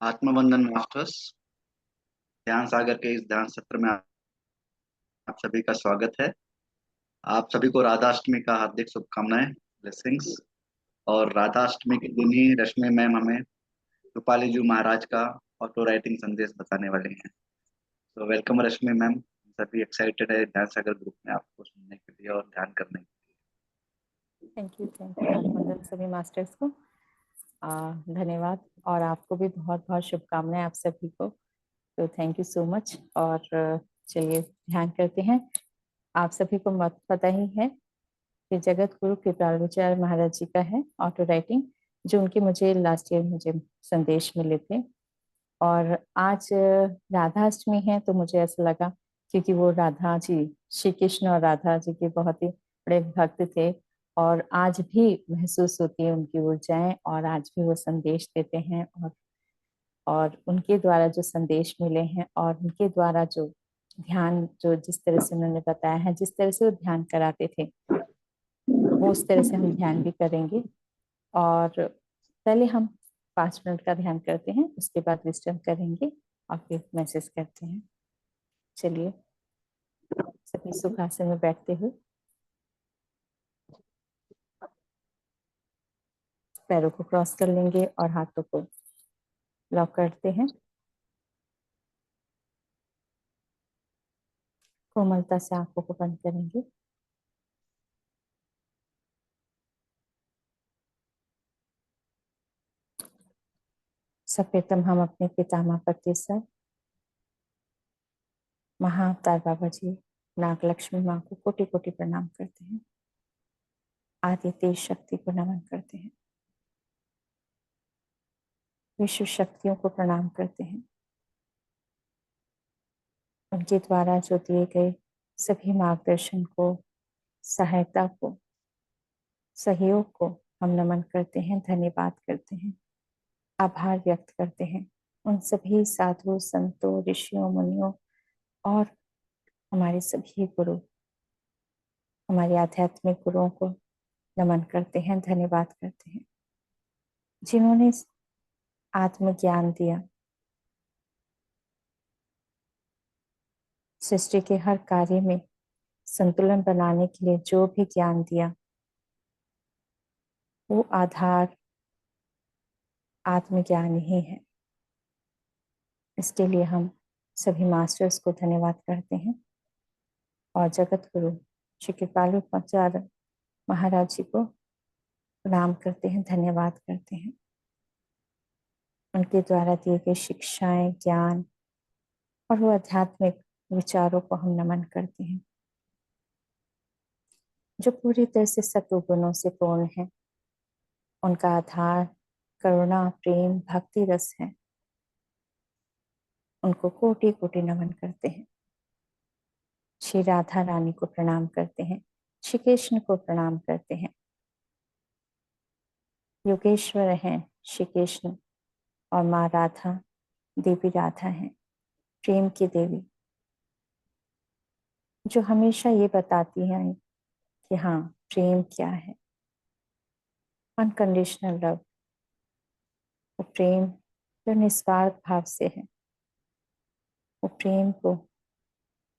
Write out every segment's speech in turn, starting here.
आत्मबंधन masters ध्यान सागर के इस ध्यान सत्र में आप सभी का स्वागत है। आप सभी को राधाष्टमी का हार्दिक शुभकामनाएं, ब्लेसिंग्स। और राधाष्टमी के दिन ही रश्मि मैम हमें रूपाली जी महाराज का ऑटो राइटिंग संदेश बताने वाले हैं। तो वेलकम रश्मि मैम। सभी एक्साइटेड है ध्यान सागर ग्रुप में आपको सुनने के लिए और ध्यान करने के थैंक यू आत्मबंधन सभी मास्टर्स को धन्यवाद। और आपको भी बहुत बहुत शुभकामनाएं आप सभी को। तो थैंक यू सो मच। और चलिए ध्यान करते हैं। आप सभी को मत पता ही है कि जगत गुरु कृपालुचार्य महाराज जी का है ऑटो राइटिंग, जो उनके मुझे लास्ट ईयर मुझे संदेश मिले थे। और आज राधा अष्टमी है, तो मुझे ऐसा लगा क्योंकि वो राधा जी, श्री कृष्ण और राधा जी के बहुत ही बड़े भक्त थे। और आज भी महसूस होती है उनकी ऊर्जाएं, और आज भी वो संदेश देते हैं। और उनके द्वारा जो संदेश मिले हैं और उनके द्वारा जो ध्यान, जो जिस तरह से उन्होंने बताया है, जिस तरह से वो ध्यान कराते थे, वो उस तरह से हम ध्यान भी करेंगे। और पहले हम 5 मिनट का ध्यान करते हैं, उसके बाद विश्राम करेंगे और फिर मैसेज करते हैं। चलिए सभी सुखासन में बैठते हुए पैरों को क्रॉस कर लेंगे और हाथों को लॉक करते हैं। कोमलता से आंखों को बंद करेंगे। सप्रथम हम अपने पितामह पति सर महाअवतार बाबा जी, नाग लक्ष्मी माँ को कोटि कोटि प्रणाम करते हैं। आदि तेज शक्ति को नमन करते हैं। विश्व शक्तियों को प्रणाम करते हैं। उनके द्वारा जो दिए गए सभी मार्गदर्शन को, सहायता को, सहयोग को हम नमन करते हैं, धन्यवाद करते हैं, आभार व्यक्त करते हैं। उन सभी साधु संतों, ऋषियों, मुनियों और हमारे सभी गुरु, हमारे आध्यात्मिक गुरुओं को नमन करते हैं, धन्यवाद करते हैं, जिन्होंने आत्मज्ञान दिया, सृष्टि के हर कार्य में संतुलन बनाने के लिए जो भी ज्ञान दिया, वो आधार आत्मज्ञान ही है। इसके लिए हम सभी मास्टर्स को धन्यवाद करते हैं और जगत गुरु श्री कृपालुचार्य महाराज जी को प्रणाम करते हैं, धन्यवाद करते हैं। उनके द्वारा दिए गए शिक्षाएं, ज्ञान और वो आध्यात्मिक विचारों को हम नमन करते हैं, जो पूरी तरह से सत्व गुणों से पूर्ण है। उनका आधार करुणा, प्रेम, भक्ति रस है। उनको कोटि कोटि नमन करते हैं। श्री राधा रानी को प्रणाम करते हैं, श्री कृष्ण को प्रणाम करते हैं। योगेश्वर हैं श्री कृष्ण और माँ राधा देवी राधा हैं, प्रेम की देवी, जो हमेशा ये बताती हैं कि हाँ, प्रेम क्या है, अनकंडीशनल लव। वो प्रेम जो निस्वार्थ भाव से है, वो प्रेम को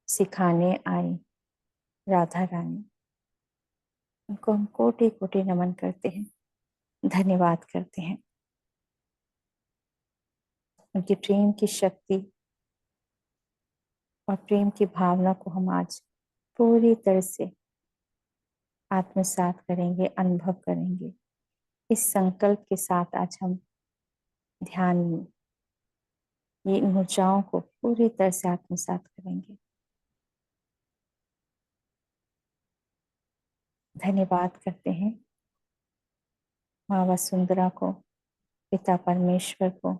सिखाने आई राधा रानी। उनको हम कोटि कोटि नमन करते हैं, धन्यवाद करते हैं। उनकी प्रेम की शक्ति और प्रेम की भावना को हम आज पूरी तरह से आत्मसात करेंगे, अनुभव करेंगे। इस संकल्प के साथ आज हम ध्यान में ये ऊर्जाओं को पूरी तरह से आत्मसात करेंगे। धन्यवाद करते हैं माँ वसुंधरा को, पिता परमेश्वर को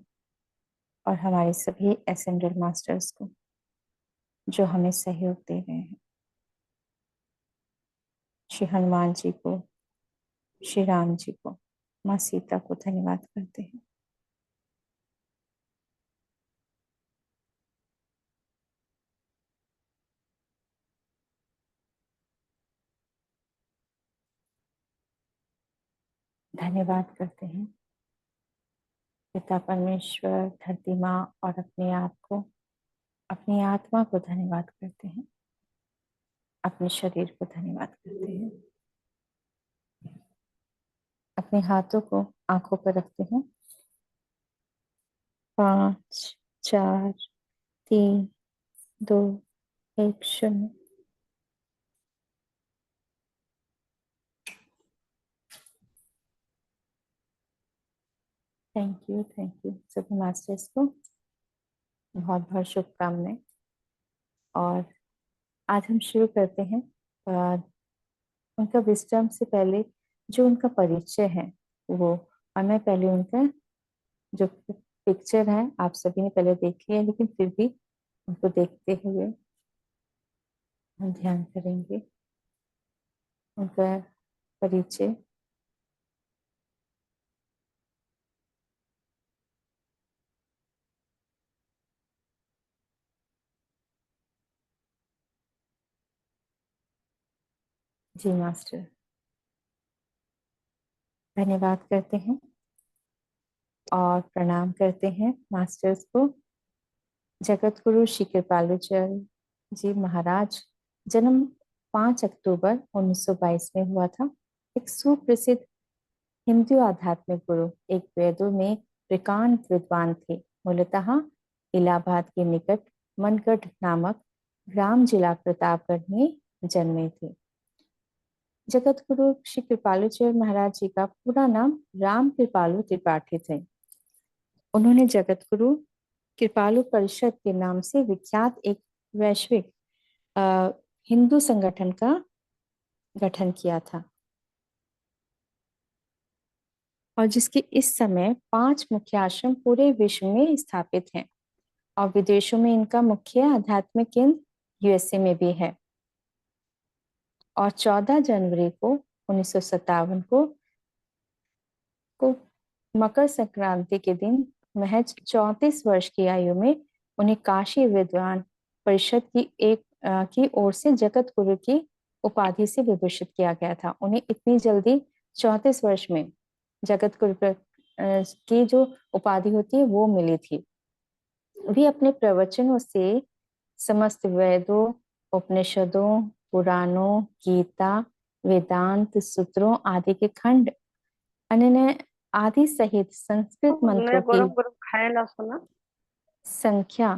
और हमारे सभी एसेंडल मास्टर्स को जो हमें सहयोग दे रहे हैं। श्री हनुमान जी को, श्री राम जी को, माँ सीता को धन्यवाद करते हैं। धन्यवाद करते हैं पिता परमेश्वर, धरती माँ और अपने आप को, अपनी आत्मा को धन्यवाद करते हैं, अपने शरीर को धन्यवाद करते हैं। अपने हाथों को आंखों पर रखते हैं। 5, 4, 3, 2, 1, 0। थैंक यू सभी मास्टर्स को बहुत बहुत शुभकामनाएं। और आज हम शुरू करते हैं उनका विस्डम से पहले जो उनका परिचय है वो, और मैं पहले उनका जो पिक्चर है आप सभी ने पहले देख लिया, लेकिन फिर भी उनको देखते हुए हम ध्यान करेंगे उनका परिचय। जी मास्टर, धन्यवाद करते हैं और प्रणाम करते हैं मास्टर्स को। जगत गुरु श्री कृपालुचरण जी महाराज जन्म 5 अक्टूबर 1922 में हुआ था। एक सुप्रसिद्ध हिंदू आध्यात्मिक गुरु, एक वेदों में प्रकांड विद्वान थे। मूलतः इलाहाबाद के निकट मनगढ़ नामक ग्राम जिला प्रतापगढ़ में जन्मे थे। जगत गुरु श्री कृपालुचरण महाराज जी का पूरा नाम राम कृपालु त्रिपाठी थे। उन्होंने जगत गुरु कृपालु परिषद के नाम से विख्यात एक वैश्विक हिंदू संगठन का गठन किया था, और जिसके इस समय 5 मुख्य आश्रम पूरे विश्व में स्थापित हैं, और विदेशों में इनका मुख्य आध्यात्मिक केंद्र यूएसए में भी है। और 14 जनवरी को 1957 को मकर संक्रांति के दिन महज 34 वर्ष की आयु में उन्हें काशी विद्वान परिषद की ओर से जगत गुरु की उपाधि से विभूषित किया गया था। उन्हें इतनी जल्दी 34 वर्ष में जगत गुरु की जो उपाधि होती है वो मिली थी। वे अपने प्रवचनों से समस्त वेदों, उपनिषदों, पुराणों, गीता, वेदांत सूत्रों आदि के खंड, अन्य आदि सहित संस्कृत मंत्रों की गरम गरम खाएला सुना संख्या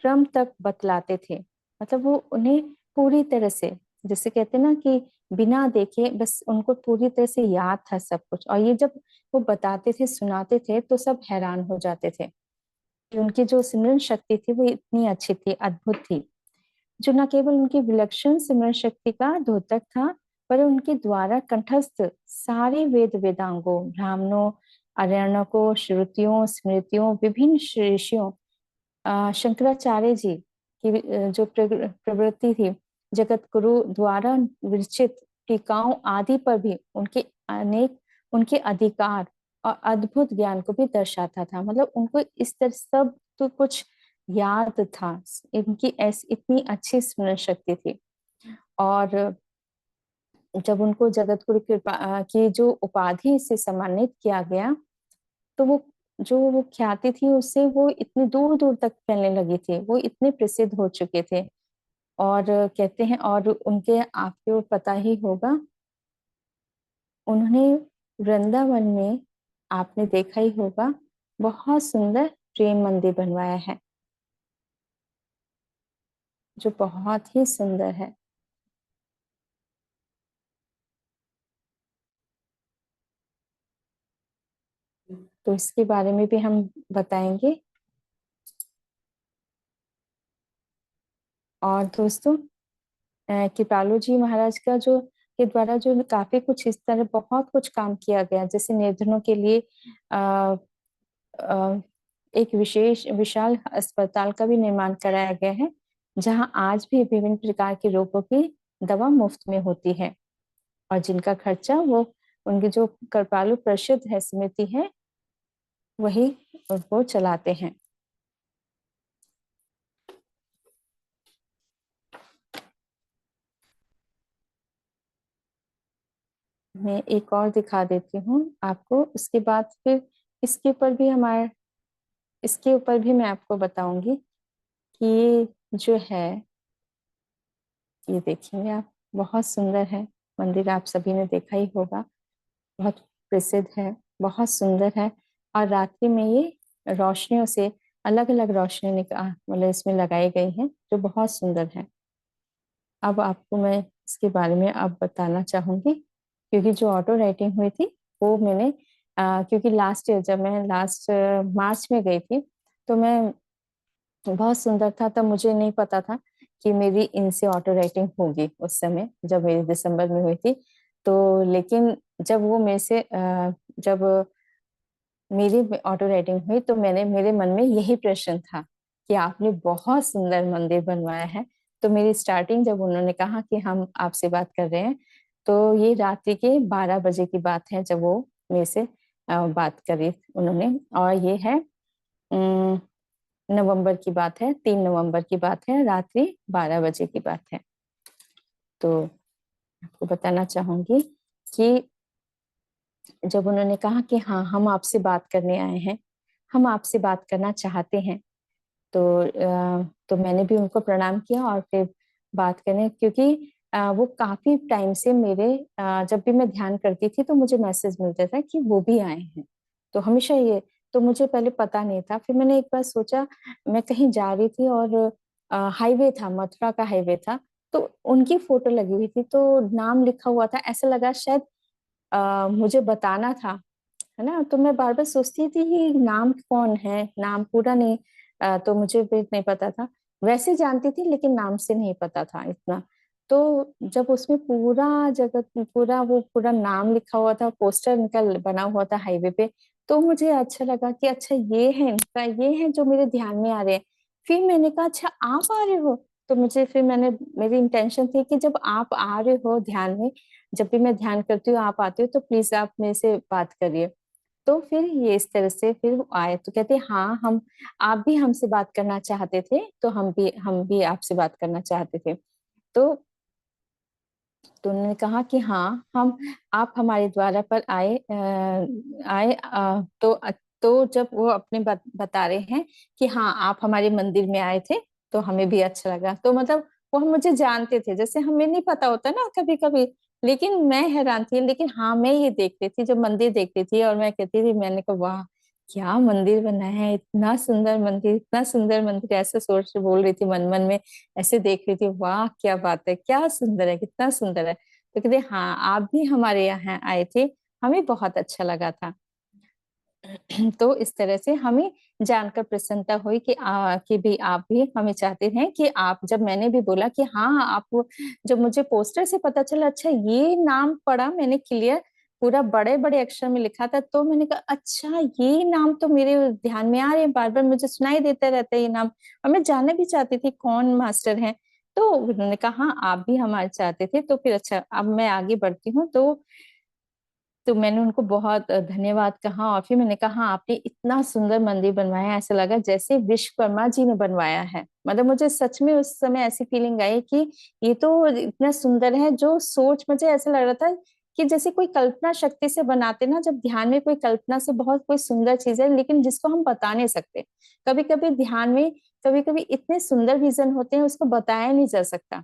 क्रम तक बतलाते थे। मतलब वो उन्हें पूरी तरह से, जैसे कहते हैं ना कि बिना देखे बस उनको पूरी तरह से याद था सब कुछ, और ये जब वो बताते थे सुनाते थे तो सब हैरान हो जाते थे कि उनकी जो सिमरन शक्ति थी वो इतनी अच्छी थी, अद्भुत थी, जो न केवल उनकी विलक्षण सिमरन शक्ति का द्योतक था, पर उनके द्वारा कंठस्थ सारे वेद वेदांगों, ब्राह्मणों, आर्यणकों, श्रुतियों, स्मृतियों, विभिन्न ऋषियों, शंकराचार्य जी की जो प्रवृत्ति थी, जगत गुरु द्वारा विरचित टीकाओं आदि पर भी उनके अधिकार और अद्भुत ज्ञान को भी दर्शाता था। मतलब उनको इस तरह सब तो कुछ याद था, इनकी ऐसी इतनी अच्छी स्मरण शक्ति थी। और जब उनको जगत गुरु की जो उपाधि से सम्मानित किया गया, तो वो ख्याति थी उससे वो इतनी दूर दूर तक फैलने लगी थी, वो इतने प्रसिद्ध हो चुके थे। और कहते हैं, और उनके आपको पता ही होगा, उन्होंने वृंदावन में आपने देखा ही होगा बहुत सुंदर प्रेम मंदिर बनवाया है, जो बहुत ही सुंदर है। तो इसके बारे में भी हम बताएंगे। और दोस्तों, कृपालु जी महाराज का जो के द्वारा जो काफी कुछ इस तरह बहुत कुछ काम किया गया, जैसे निर्धनों के लिए आ, एक विशाल अस्पताल का भी निर्माण कराया गया है, जहां आज भी विभिन्न प्रकार के रोगों की दवा मुफ्त में होती है, और जिनका खर्चा वो उनकी जो कृपालु परिषद है, समिति है, वही वो चलाते हैं। मैं एक और दिखा देती हूँ आपको, उसके बाद फिर इसके ऊपर भी मैं आपको बताऊंगी कि ये जो है, ये देखेंगे आप, बहुत सुंदर है मंदिर, आप सभी ने देखा ही होगा, बहुत प्रसिद्ध है, बहुत सुंदर है। और रात्रि में ये रोशनियों से, अलग अलग रोशनी मतलब इसमें लगाई गई है जो बहुत सुंदर है। अब आपको मैं इसके बारे में अब बताना चाहूंगी, क्योंकि जो ऑटो राइटिंग हुई थी वो मैंने क्योंकि लास्ट ईयर जब मैं लास्ट मार्च में गई थी, तो मैं, बहुत सुंदर था, तब मुझे नहीं पता था कि मेरी इनसे ऑटो राइटिंग होगी उस समय जब मेरी दिसंबर में हुई थी। तो लेकिन जब वो मेरे से जब मेरी ऑटो राइटिंग हुई तो मेरे मन में यही प्रश्न था कि आपने बहुत सुंदर मंदिर बनवाया है। तो मेरी स्टार्टिंग जब उन्होंने कहा कि हम आपसे बात कर रहे हैं, तो ये रात्रि के 12 बजे की बात है जब वो मेरे से बात करी उन्होंने। और ये है नवंबर की बात है, 3 नवंबर की बात है, रात्रि 12 बजे की बात है। तो आपको बताना चाहूंगी कि जब उन्होंने कहा कि हाँ हम आपसे बात करने आए हैं, हम आपसे बात करना चाहते हैं, तो मैंने भी उनको प्रणाम किया और फिर बात करने, क्योंकि वो काफी टाइम से मेरे जब भी मैं ध्यान करती थी तो मुझे मैसेज मिलता था कि वो भी आए हैं। तो हमेशा ये, तो मुझे पहले पता नहीं था। फिर मैंने एक बार सोचा, मैं कहीं जा रही थी और हाईवे था, मथुरा का हाईवे था, तो उनकी फोटो लगी हुई थी, तो नाम लिखा हुआ था, ऐसा लगा शायद मुझे बताना था, है ना। तो मैं बार बार सोचती थी कि नाम कौन है, नाम पूरा नहीं, तो मुझे भी नहीं पता था। वैसे जानती थी लेकिन नाम से नहीं पता था इतना। तो जब उसमें पूरा जगत, पूरा वो पूरा नाम लिखा हुआ था, पोस्टर इनका बना हुआ था हाईवे पे, तो मुझे अच्छा लगा कि अच्छा ये है इनका, ये है जो मेरे ध्यान में आ रहे हैं। फिर मैंने कहा अच्छा आप आ रहे हो, तो मुझे फिर मैंने, मेरी इंटेंशन थी कि जब आप आ रहे हो ध्यान में, जब भी मैं ध्यान करती हूँ आप आते हो, तो प्लीज आप मेरे से बात करिए। तो फिर ये इस तरह से फिर वो आए, तो कहते हाँ हम, आप भी हमसे बात करना चाहते थे, तो हम भी आपसे बात करना चाहते थे। तो उन्होंने कहा कि हाँ हम, आप हमारे द्वारा पर आए, तो जब वो अपने बता रहे हैं कि हाँ आप हमारे मंदिर में आए थे, तो हमें भी अच्छा लगा। तो मतलब वो मुझे जानते थे, जैसे हमें नहीं पता होता ना कभी कभी, लेकिन मैं हैरान थी। लेकिन हाँ मैं ये देख रही थी, जब मंदिर देख रही थी, और मैं कहती थी, मैंने कहा वाह क्या मंदिर बना है, इतना सुंदर मंदिर, इतना सुंदर मंदिर, ऐसे सोच बोल रही थी मन मन में, ऐसे देख रही थी, वाह क्या बात है, क्या सुंदर है, कितना सुंदर है। तो कहते हाँ आप भी हमारे यहाँ आए थे, हमें बहुत अच्छा लगा था। तो इस तरह से हमें जानकर प्रसन्नता हुई कि भी आप भी हमें चाहते हैं कि आप, जब मैंने भी बोला कि हाँ आप, जब मुझे पोस्टर से पता चला, अच्छा ये नाम पढ़ा मैंने क्लियर, पूरा बड़े बड़े अक्षर में लिखा था, तो मैंने कहा अच्छा ये नाम तो मेरे ध्यान में आ रहे हैं, बार बार मुझे सुनाई देता रहता है ये नाम, और मैं जानना भी चाहती थी कौन मास्टर है। तो उन्होंने कहा हाँ आप भी हमारे चाहते थे। तो फिर अच्छा अब मैं आगे बढ़ती हूँ। तो मैंने उनको बहुत धन्यवाद कहा, और फिर मैंने कहा "हाँ, आपने इतना सुंदर मंदिर बनवाया है, ऐसा लगा जैसे विश्वकर्मा जी ने बनवाया है। मतलब मुझे सच में उस समय ऐसी फीलिंग आई कि ये तो इतना सुंदर है, जो सोच मुझे ऐसा लग रहा था कि जैसे कोई कल्पना शक्ति से बनाते ना, जब ध्यान में कोई कल्पना से बहुत कोई सुंदर चीज है, लेकिन जिसको हम बता नहीं सकते। कभी कभी ध्यान में, कभी कभी इतने सुंदर विजन होते हैं, उसको बताया नहीं जा सकता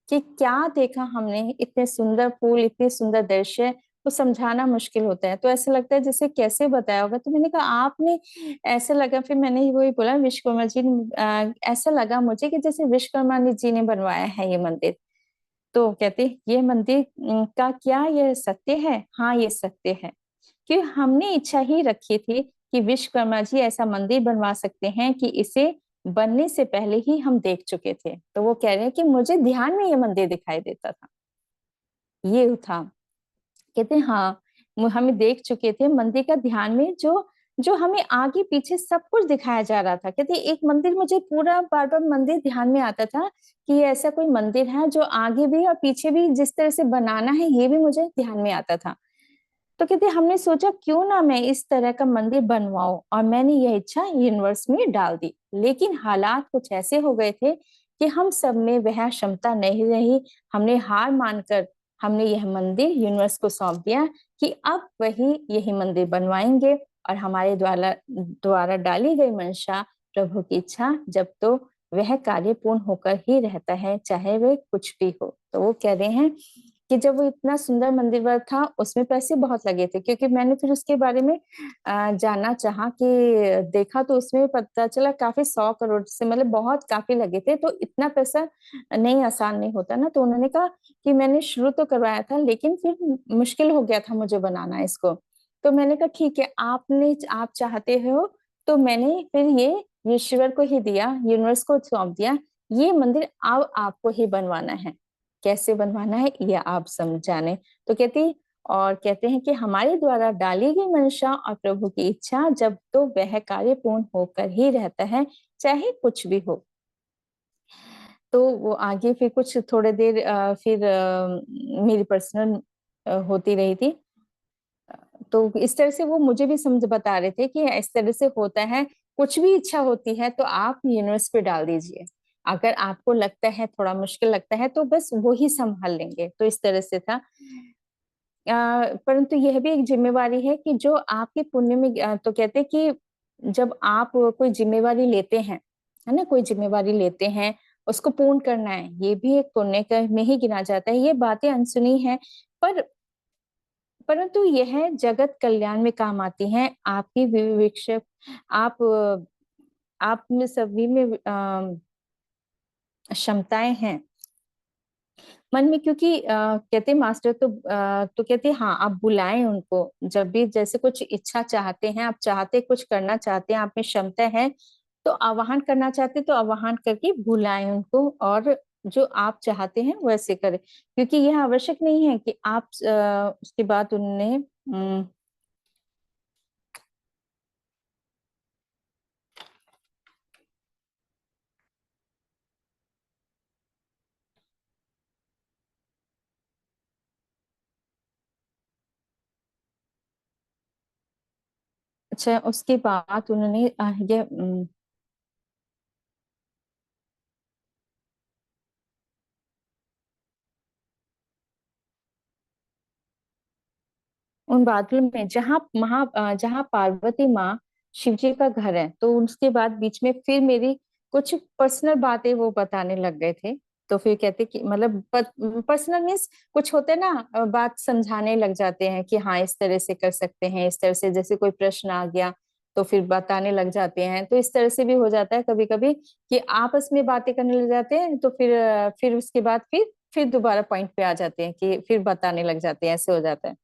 कि क्या देखा हमने, इतने सुंदर फूल, इतने सुंदर दृश्य, वो समझाना मुश्किल होता है। तो ऐसे लगता है जैसे कैसे बताया होगा। तो मैंने कहा आपने, ऐसे लगा, फिर मैंने ही वही बोला विश्वकर्मा जी ने, ऐसा लगा मुझे कि जैसे विश्वकर्मा जी ने बनवाया है ये मंदिर। तो कहते ये मंदिर का क्या ये सत्य है? हाँ ये सत्य है, कि हमने इच्छा ही रखी थी कि विश्वकर्मा जी ऐसा मंदिर बनवा सकते हैं कि इसे बनने से पहले ही हम देख चुके थे। तो वो कह रहे हैं कि मुझे ध्यान में ये मंदिर दिखाई देता था, ये था। कहते हैं हाँ हमें देख चुके थे मंदिर का, ध्यान में जो जो हमें आगे पीछे सब कुछ दिखाया जा रहा था। कहते एक मंदिर, मुझे पूरा बार बार मंदिर ध्यान में आता था कि ये ऐसा कोई मंदिर है जो आगे भी और पीछे भी जिस तरह से बनाना है, ये भी मुझे ध्यान में आता था। तो कहते हमने सोचा क्यों ना मैं इस तरह का मंदिर बनवाऊं, और मैंने यह इच्छा यूनिवर्स में डाल दी। लेकिन हालात कुछ ऐसे हो गए थे कि हम सब में वह क्षमता नहीं रही। हमने हार मानकर हमने यह मंदिर यूनिवर्स को सौंप दिया कि अब वही यही मंदिर बनवाएंगे, और हमारे द्वारा द्वारा डाली गई मंशा, प्रभु की इच्छा, जब तो वह कार्य पूर्ण होकर ही रहता है, चाहे वह कुछ भी हो। तो वो कह रहे हैं कि जब वो इतना सुंदर मंदिर बना था, उसमें पैसे बहुत लगे थे, क्योंकि मैंने फिर उसके बारे में जानना चाहा कि देखा, तो उसमें पता चला काफी 100 करोड़ से मतलब बहुत काफी लगे थे। तो इतना पैसा नहीं, आसान नहीं होता ना। तो उन्होंने कहा कि मैंने शुरू तो करवाया था, लेकिन फिर मुश्किल हो गया था मुझे बनाना इसको। तो मैंने कहा ठीक है, आप चाहते हो, तो मैंने फिर ये ईश्वर को ही दिया, यूनिवर्स को सौंप दिया। ये मंदिर अब आपको ही बनवाना है, कैसे बनवाना है ये आप समझाने। तो कहते हैं कि हमारे द्वारा डाली गई मंशा और प्रभु की इच्छा, जब तो वह कार्य पूर्ण होकर ही रहता है, चाहे कुछ भी हो। तो वो आगे फिर कुछ थोड़े देर फिर मेरी पर्सनल होती रही थी। तो इस तरह से वो मुझे भी समझ बता रहे थे कि इस तरह से होता है, कुछ भी इच्छा होती है तो आप यूनिवर्स पे डाल दीजिए। अगर आपको लगता है थोड़ा मुश्किल लगता है, तो बस वो ही संभाल लेंगे। तो इस तरह से था। परंतु यह भी एक जिम्मेवारी है कि जो आपके पुण्य में तो कहते हैं कि जब आप कोई जिम्मेवारी लेते हैं, है ना, कोई जिम्मेवारी लेते हैं, उसको पूर्ण करना है, ये भी एक पुण्य का में ही गिना जाता है। ये बातें अनसुनी हैं, पर परंतु यह जगत कल्याण में काम आती हैं। आपकी विवेक, आप आप में सभी में क्षमताएं हैं मन में, क्योंकि कहते मास्टर तो कहते हाँ, आप बुलाएं उनको जब भी, जैसे कुछ इच्छा चाहते हैं, आप चाहते कुछ करना चाहते हैं, आप में क्षमता है, तो आवाहन करना चाहते तो आवाहन करके बुलाएं उनको, और जो आप चाहते हैं वैसे करें। क्योंकि यह आवश्यक नहीं है कि आप उसके बाद उन्होंने अच्छा, उसके बाद उन्होंने ये उन बादलों में जहाँ पार्वती माँ शिव जी का घर है, तो उसके बाद बीच में फिर मेरी कुछ पर्सनल बातें वो बताने लग गए थे। तो फिर कहते कि मतलब पर्सनल मीन्स कुछ होते ना, बात समझाने लग जाते हैं कि हाँ इस तरह से कर सकते हैं, इस तरह से, जैसे कोई प्रश्न आ गया तो फिर बताने लग जाते हैं। तो इस तरह से भी हो जाता है कभी कभी कि आपस में बातें करने लग जाते हैं, तो फिर उसके बाद फिर दोबारा पॉइंट पे आ जाते हैं कि फिर बताने लग जाते हैं, ऐसे हो जाता है।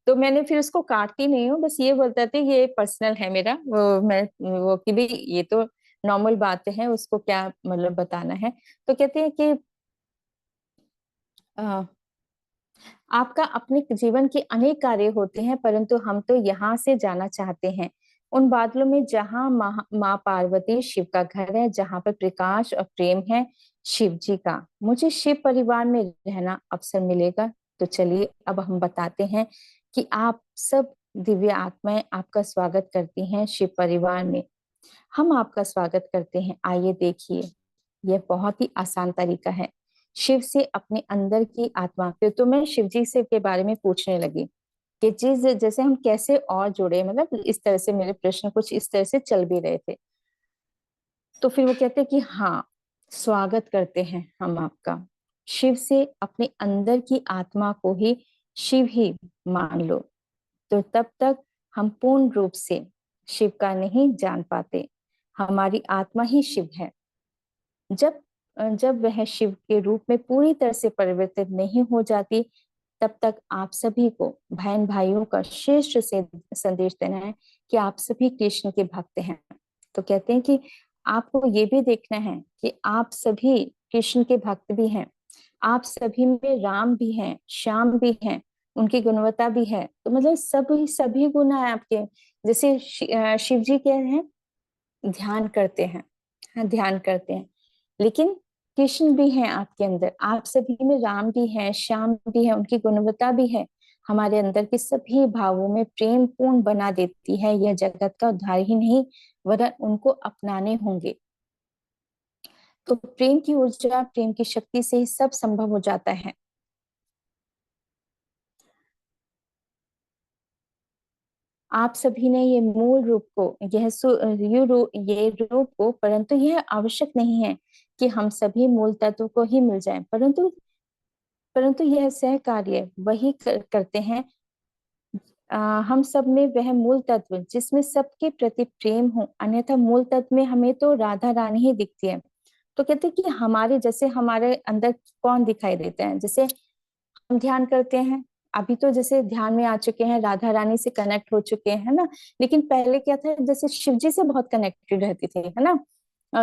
तो मैंने फिर उसको काटती नहीं हूँ, बस ये बोलता था ये पर्सनल है मेरा, वो मैं वो कि भाई ये तो नॉर्मल बात है, उसको क्या मतलब बताना है। तो कहते हैं कि अ, आपका अपने जीवन के अनेक कार्य होते हैं, परंतु हम तो यहाँ से जाना चाहते हैं उन बादलों में जहाँ माँ पार्वती शिव का घर है, जहाँ पर प्रकाश और प्रेम है शिव जी का। मुझे शिव परिवार में रहना अवसर मिलेगा। तो चलिए अब हम बताते हैं कि आप सब दिव्य आत्माएं आपका स्वागत करती हैं शिव परिवार में। हम आपका स्वागत करते हैं। आइए देखिए, यह बहुत ही आसान तरीका है शिव से अपने अंदर की आत्मा के। तो मैं शिव जी से के बारे में पूछने लगी कि चीज जैसे हम कैसे और जुड़े, मतलब इस तरह से मेरे प्रश्न कुछ इस तरह से चल भी रहे थे। तो फिर वो कहते कि हाँ, स्वागत करते हैं हम आपका। शिव से अपने अंदर की आत्मा को ही शिव ही मान लो, तो तब तक हम पूर्ण रूप से शिव का नहीं जान पाते। हमारी आत्मा ही शिव है। जब जब वह शिव के रूप में पूरी तरह से परिवर्तित नहीं हो जाती, तब तक आप सभी को बहन भाइयों का श्रेष्ठ से संदेश देना है कि आप सभी कृष्ण के भक्त हैं। तो कहते हैं कि आपको ये भी देखना है कि आप सभी कृष्ण के भक्त भी हैं, आप सभी में राम भी हैं, श्याम भी हैं, उनकी गुणवत्ता भी है। तो मतलब सभी सभी गुण है आपके। जैसे शिव जी क्या है, ध्यान करते हैं, हाँ ध्यान करते हैं, लेकिन कृष्ण भी हैं आपके अंदर, आप सभी में राम भी है, श्याम भी है, उनकी गुणवत्ता भी है। हमारे अंदर के सभी भावों में प्रेम पूर्ण बना देती है यह जगत का उद्धार ही नहीं, वरन उनको अपनाने होंगे। तो प्रेम की ऊर्जा, प्रेम की शक्ति से ही सब संभव हो जाता है। आप सभी ने ये मूल रूप को, ये रूप को, परंतु यह आवश्यक नहीं है कि हम सभी मूल तत्व को ही मिल जाएं, परंतु परंतु यह सहकार्य वही करते हैं। हम सब में वह मूल तत्व जिसमें सबके प्रति प्रेम हो, अन्यथा मूल तत्व में हमें तो राधा रानी ही दिखती है। तो कहते हैं कि हमारे जैसे हमारे अंदर कौन दिखाई देता है, जैसे हम ध्यान करते हैं, अभी तो जैसे ध्यान में आ चुके हैं, राधा रानी से कनेक्ट हो चुके हैं, है ना। लेकिन पहले क्या था, जैसे शिव जी से बहुत कनेक्टेड रहती थे, है ना।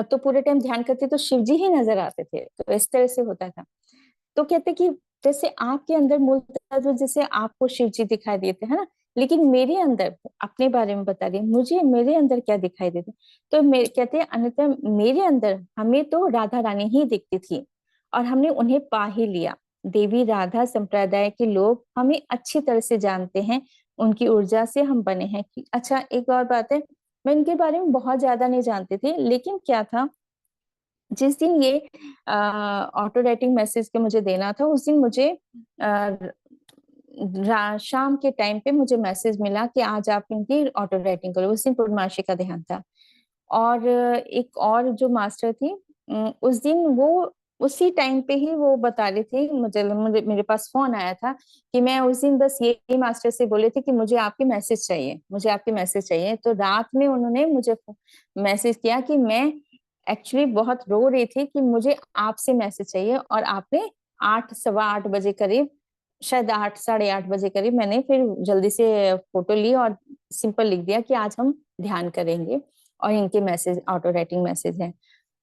तो पूरे टाइम ध्यान करते तो शिव जी ही नजर आते थे, तो इस तरह से होता था। तो कहते कि जैसे आपके अंदर मूल तत्व, जैसे आपको शिव जी दिखाई देते हैं ना, लेकिन मेरे अंदर, अपने बारे में बता रही हूँ, मुझे मेरे अंदर क्या दिखाई देते, तो कहते हैं अन्यथा मेरे अंदर हमें तो राधा रानी ही दिखती थी, और हमने उन्हें पा ही लिया। देवी राधा संप्रदाय के लोग हमें अच्छी तरह से जानते हैं, उनकी ऊर्जा से हम बने हैं। कि अच्छा, एक और बात है, मैं इनके बारे में बहुत ज्यादा नहीं जानती थी, लेकिन क्या था, जिस दिन ये ऑटो राइटिंग मैसेज के मुझे देना था, उस दिन मुझे शाम के टाइम पे मुझे मैसेज मिला कि आज आप इनकी ऑटो राइटिंग करो। उस दिन पूर्णमासी का ध्यान था। और एक और जो मास्टर थी, उस दिन वो उसी टाइम पे ही वो बता रही थी, मुझे मुझे मेरे पास फोन आया था कि मैं उस दिन बस यही मास्टर से बोले थे कि मुझे आपकी मैसेज चाहिए, मुझे आपकी मैसेज चाहिए। तो रात में उन्होंने मुझे मैसेज किया कि मैं एक्चुअली बहुत रो रही थी कि मुझे आपसे मैसेज चाहिए, और आपने 8, सवा 8 बजे करीब, शायद 8, साढ़े 8 बजे करीब, मैंने फिर जल्दी से फोटो ली और सिंपल लिख दिया कि आज हम ध्यान करेंगे, और इनके मैसेज ऑटो राइटिंग मैसेज है।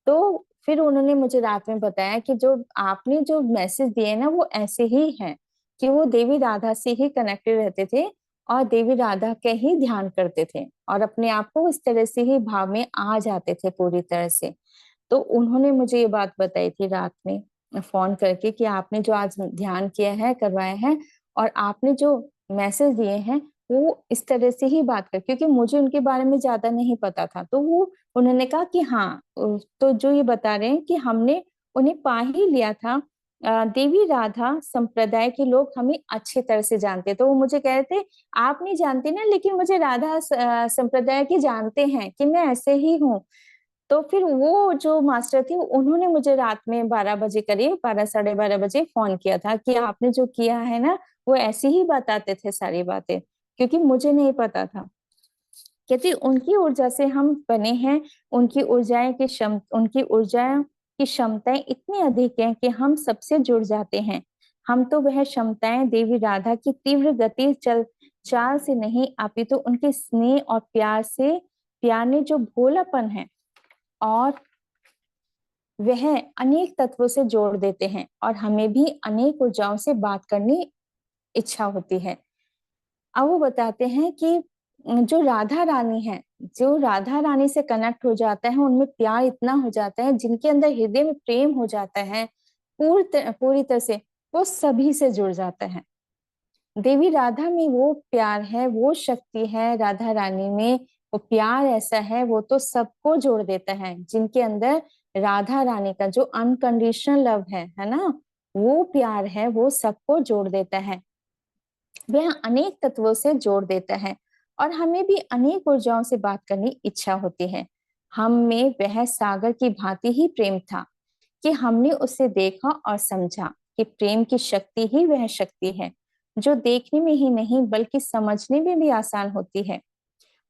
तो फिर उन्होंने मुझे रात में बताया कि जो आपने जो मैसेज दिए ना, वो ऐसे ही हैं कि वो देवी राधा से ही कनेक्टेड रहते थे, और देवी राधा के ही ध्यान करते थे, और अपने आप को इस तरह से ही भाव में आ जाते थे पूरी तरह से। तो उन्होंने मुझे ये बात बताई थी रात में फोन करके कि आपने जो आज ध्यान किया है, करवाया है, और आपने जो मैसेज दिए हैं, वो इस तरह से ही बात कर, क्योंकि मुझे उनके बारे में ज्यादा नहीं पता था। तो वो उन्होंने कहा कि हाँ, तो जो ये बता रहे हैं कि हमने उन्हें पा ही लिया था। देवी राधा संप्रदाय के लोग हमें अच्छी तरह से जानते, तो वो मुझे कह रहे थे आप नहीं जानते ना, लेकिन मुझे राधा संप्रदाय के जानते हैं कि मैं ऐसे ही हूँ। तो फिर वो जो मास्टर थी, उन्होंने मुझे रात में 12 बजे करीब, 12, साढ़े 12 बजे फोन किया था कि आपने जो किया है ना, वो ऐसे ही बताते थे सारी बातें, क्योंकि मुझे नहीं पता था। कहती उनकी ऊर्जा से हम बने हैं, उनकी ऊर्जा की क्षमताएं इतनी अधिक हैं कि हम सबसे जुड़ जाते हैं। हम तो वह क्षमताएं देवी राधा की तीव्र गति चाल से नहीं, अपितु तो उनके स्नेह और प्यार ने जो भोलापन है, और वह अनेक तत्वों से जोड़ देते हैं, और हमें भी अनेक ऊर्जाओं से बात करनी इच्छा होती है। अब वो बताते हैं कि जो राधा रानी है, जो राधा रानी से कनेक्ट हो जाता है, उनमें प्यार इतना हो जाता है, जिनके अंदर हृदय में प्रेम हो जाता है पूरी तरह से, वो सभी से जुड़ जाता है। देवी राधा में वो प्यार है, वो शक्ति है राधा रानी में, वो प्यार ऐसा है, वो तो सबको जोड़ देता है। जिनके अंदर राधा रानी का जो अनकंडीशनल लव है ना, वो प्यार है, वो सबको जोड़ देता है। वह अनेक तत्वों से जोड़ देता है, और हमें भी अनेक ऊर्जाओं से बात करनी इच्छा होती है। हम में वह सागर की भांति ही प्रेम था कि हमने उसे देखा और समझा कि प्रेम की शक्ति ही वह शक्ति है जो देखने में ही नहीं बल्कि समझने में भी आसान होती है।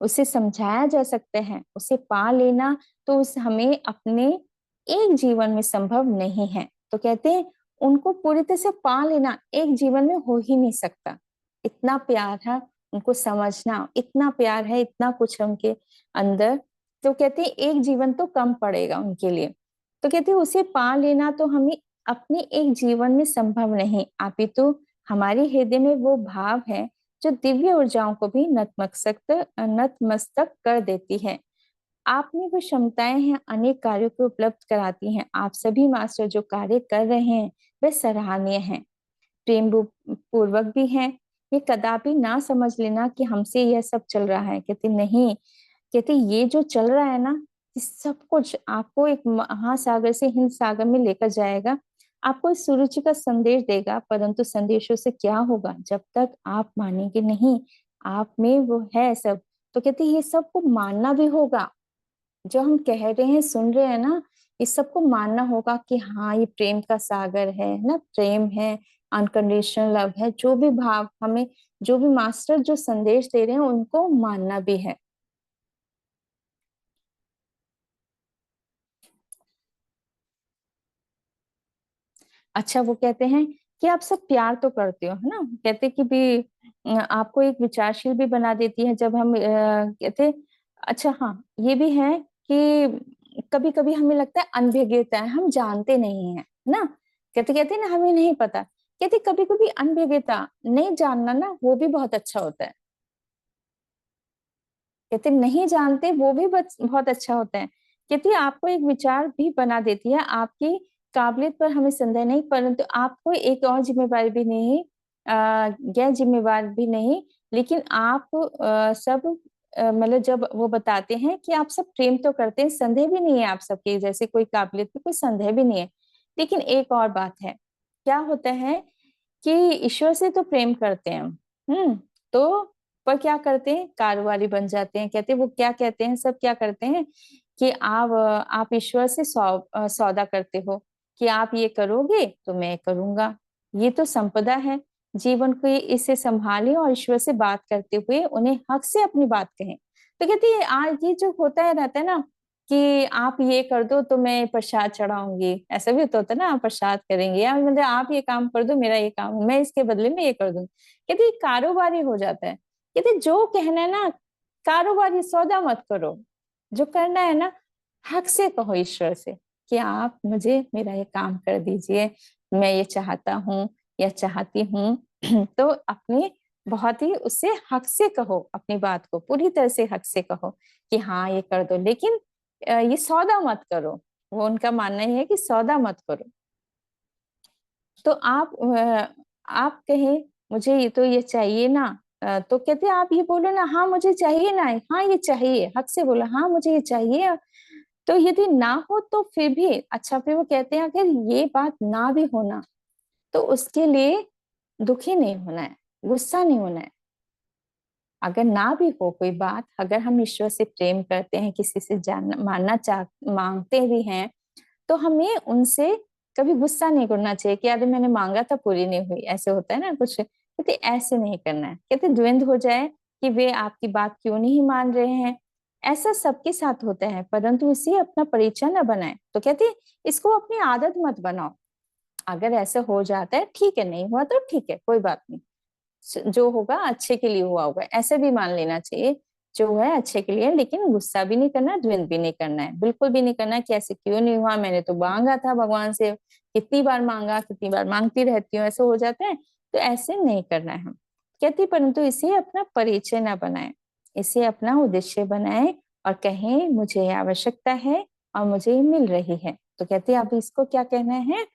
उसे समझाया जा सकता है, उसे पा लेना तो उस हमें अपने एक जीवन में संभव नहीं है। तो कहते हैं उनको पूरी तरह से पा लेना एक जीवन में हो ही नहीं सकता। इतना प्यार है, उनको समझना इतना प्यार है, इतना कुछ है उनके अंदर। तो कहते हैं एक जीवन तो कम पड़ेगा उनके लिए। तो कहते हैं उसे पा लेना तो हमें अपने एक जीवन में संभव नहीं, अपितु हमारे हृदय में वो भाव है जो दिव्य ऊर्जाओं को भी नतमस्तक कर देती है। आप में वो क्षमताएं हैं, अनेक कार्यों को उपलब्ध कराती हैं। आप सभी मास्टर जो कार्य कर रहे हैं वे सराहनीय हैं, प्रेम पूर्वक भी हैं। ये कदापि ना समझ लेना कि हमसे यह सब चल रहा है, कहते नहीं, कहते ये जो चल रहा है ना, ये सब कुछ आपको एक महासागर से हिंद सागर में लेकर जाएगा, आपको इस सुरुचि का संदेश देगा, परंतु संदेशों से क्या होगा जब तक आप मानेंगे नहीं आप में वो है सब। तो कहते ये सबको मानना भी होगा, जो हम कह रहे हैं सुन रहे हैं ना, इस सबको मानना होगा कि हाँ ये प्रेम का सागर है ना, प्रेम है, अनकंडीशनल लव है, जो भी भाव हमें, जो भी मास्टर जो संदेश दे रहे हैं उनको मानना भी है। अच्छा वो कहते हैं कि आप सब प्यार तो करते हो है ना, कहते कि भी आपको एक विचारशील भी बना देती है जब हम कहते। अच्छा हाँ ये भी है कि कभी कभी हमें लगता है अनभिज्ञता है, हम जानते नहीं है ना, कहते कहते ना हमें नहीं पता। कहते कभी कभी अनभिज्ञता नहीं जानना ना वो भी बहुत अच्छा होता है, कहते नहीं जानते वो भी बहुत अच्छा होता है। कहती आपको एक विचार भी बना देती है, आपकी काबिलियत पर हमें संदेह नहीं, परंतु आपको एक और जिम्मेवारी भी नहीं, गैर जिम्मेवार भी नहीं, लेकिन आप सब मतलब जब वो बताते हैं कि आप सब प्रेम तो करते हैं, संदेह भी नहीं है आप सबके जैसे कोई काबिलियत पे कोई संदेह भी नहीं है, लेकिन एक और बात है। क्या होता है कि ईश्वर से तो प्रेम करते हैं, तो पर क्या करते हैं, कारोबारी बन जाते हैं। कहते हैं वो क्या कहते हैं, सब क्या करते हैं कि आप ईश्वर से सौदा करते हो कि आप ये करोगे तो मैं करूंगा। ये तो संपदा है जीवन को, इसे संभालें और ईश्वर से बात करते हुए उन्हें हक से अपनी बात कहें। तो कहती है आज ये जो होता है रहता है ना कि आप ये कर दो तो मैं प्रसाद चढ़ाऊंगी, ऐसा भी तो होता है ना, आप प्रसाद करेंगे या मतलब आप ये काम कर दो मेरा ये काम, मैं इसके बदले में ये कर दूंगी। कहते ये कारोबारी हो जाता है। कहते जो कहना है ना, कारोबारी सौदा मत करो, जो करना है ना हक से कहो ईश्वर से कि आप मुझे मेरा ये काम कर दीजिए, मैं ये चाहता हूँ या चाहती हूँ। तो अपने बहुत ही उससे हक से कहो, अपनी बात को पूरी तरह से हक से कहो कि हाँ ये कर दो, लेकिन ये सौदा मत करो। वो उनका मानना ही है कि सौदा मत करो। तो आप कहें मुझे ये तो ये चाहिए ना, तो कहते हैं आप ये बोलो ना हाँ मुझे चाहिए ना, हाँ ये चाहिए, हक से बोलो हाँ मुझे ये चाहिए। तो यदि ना हो तो फिर भी अच्छा, फिर वो कहते हैं अगर ये बात ना भी होना तो उसके लिए दुखी नहीं होना है, गुस्सा नहीं होना है। अगर ना भी हो कोई बात, अगर हम ईश्वर से प्रेम करते हैं, किसी से जानना मानना चाह मांगते भी हैं, तो हमें उनसे कभी गुस्सा नहीं करना चाहिए कि अरे मैंने मांगा था पूरी नहीं हुई, ऐसे होता है ना कुछ, कहते ऐसे नहीं करना है। कहते द्वंद्व हो जाए कि वे आपकी बात क्यों नहीं मान रहे हैं, ऐसा सबके साथ होता है, परंतु इसे अपना परिचय न बनाए। तो कहते इसको अपनी आदत मत बनाओ। अगर ऐसा हो जाता है ठीक है, नहीं हुआ तो ठीक है, कोई बात नहीं, जो होगा अच्छे के लिए हुआ होगा, ऐसे भी मान लेना चाहिए जो है अच्छे के लिए। लेकिन गुस्सा भी नहीं करना, द्वंद भी नहीं करना है, बिल्कुल भी नहीं करना है कि ऐसे क्यों नहीं हुआ, मैंने तो मांगा था भगवान से, कितनी बार मांगा, कितनी बार मांगती रहती हूँ, ऐसे हो जाता है। तो ऐसे नहीं करना है हम, कहती परंतु इसे अपना परिचय ना बनाए, इसे अपना उद्देश्य बनाए और कहें मुझे ये आवश्यकता है और मुझे ये मिल रही है। तो कहते अब इसको क्या कहना है,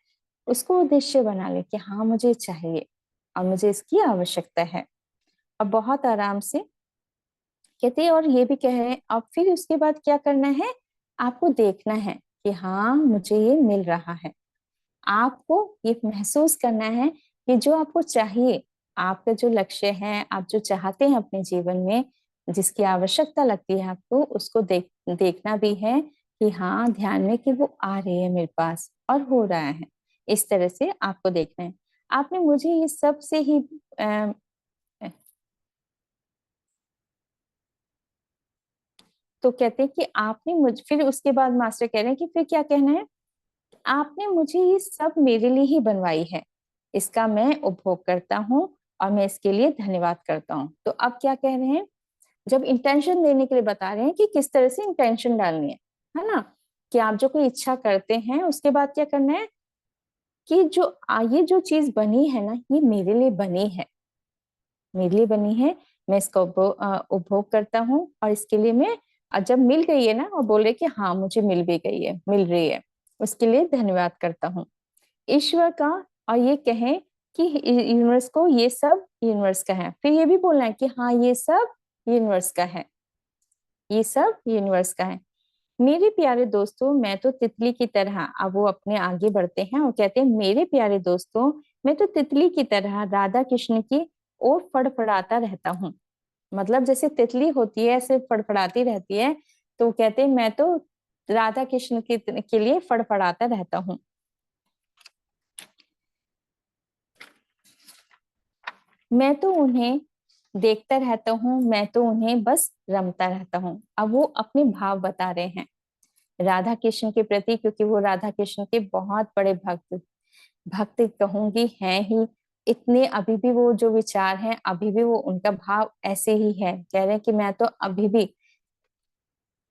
उसको उद्देश्य बना ले कि हाँ मुझे चाहिए और मुझे इसकी आवश्यकता है। अब बहुत आराम से कहते और ये भी कहे, अब फिर उसके बाद क्या करना है, आपको देखना है कि हाँ मुझे ये मिल रहा है। आपको ये महसूस करना है कि जो आपको चाहिए, आपका जो लक्ष्य है, आप जो चाहते हैं अपने जीवन में, जिसकी आवश्यकता लगती है आपको, उसको देखना भी है कि हाँ ध्यान में कि वो आ रही है मेरे पास और हो रहा है। इस तरह से आपको देखना है। आपने मुझे ये सब से ही तो कहते हैं कि आपने मुझ फिर उसके बाद मास्टर कह रहे हैं कि फिर क्या कहना है, आपने मुझे ये सब मेरे लिए ही बनवाई है, इसका मैं उपभोग करता हूँ और मैं इसके लिए धन्यवाद करता हूँ। तो अब क्या कह रहे हैं, जब इंटेंशन देने के लिए बता रहे हैं कि किस तरह से इंटेंशन डालनी है ना, कि आप जो कोई इच्छा करते हैं उसके बाद क्या करना है कि जो ये जो चीज बनी है ना, ये मेरे लिए बनी है, मेरे लिए बनी है, मैं इसका उपभोग करता हूँ और इसके लिए मैं जब मिल गई है ना और बोल रहे कि हाँ मुझे मिल भी गई है, मिल रही है, उसके लिए धन्यवाद करता हूँ ईश्वर का। और ये कहें कि यूनिवर्स को ये सब यूनिवर्स का है, फिर ये भी बोलना है कि हाँ ये सब यूनिवर्स का है, ये सब यूनिवर्स का है। मेरे प्यारे दोस्तों मैं तो तितली की तरह, अब वो अपने आगे बढ़ते हैं और कहते हैं मेरे प्यारे दोस्तों मैं तो तितली की तरह राधा कृष्ण की ओर फड़फड़ाता रहता हूँ। मतलब जैसे तितली होती है ऐसे फड़फड़ाती रहती है, तो कहते हैं मैं तो राधा कृष्ण के लिए फड़फड़ाता रहता हूँ। मैं तो उन्हें देखता रहता हूँ, मैं तो उन्हें बस रमता रहता हूँ। अब वो अपने भाव बता रहे हैं राधा कृष्ण के प्रति, क्योंकि वो राधा कृष्ण के बहुत बड़े भक्त भक्त कहूंगी हैं ही। इतने अभी भी वो जो विचार हैं, अभी भी वो उनका भाव ऐसे ही है। कह रहे हैं कि मैं तो अभी भी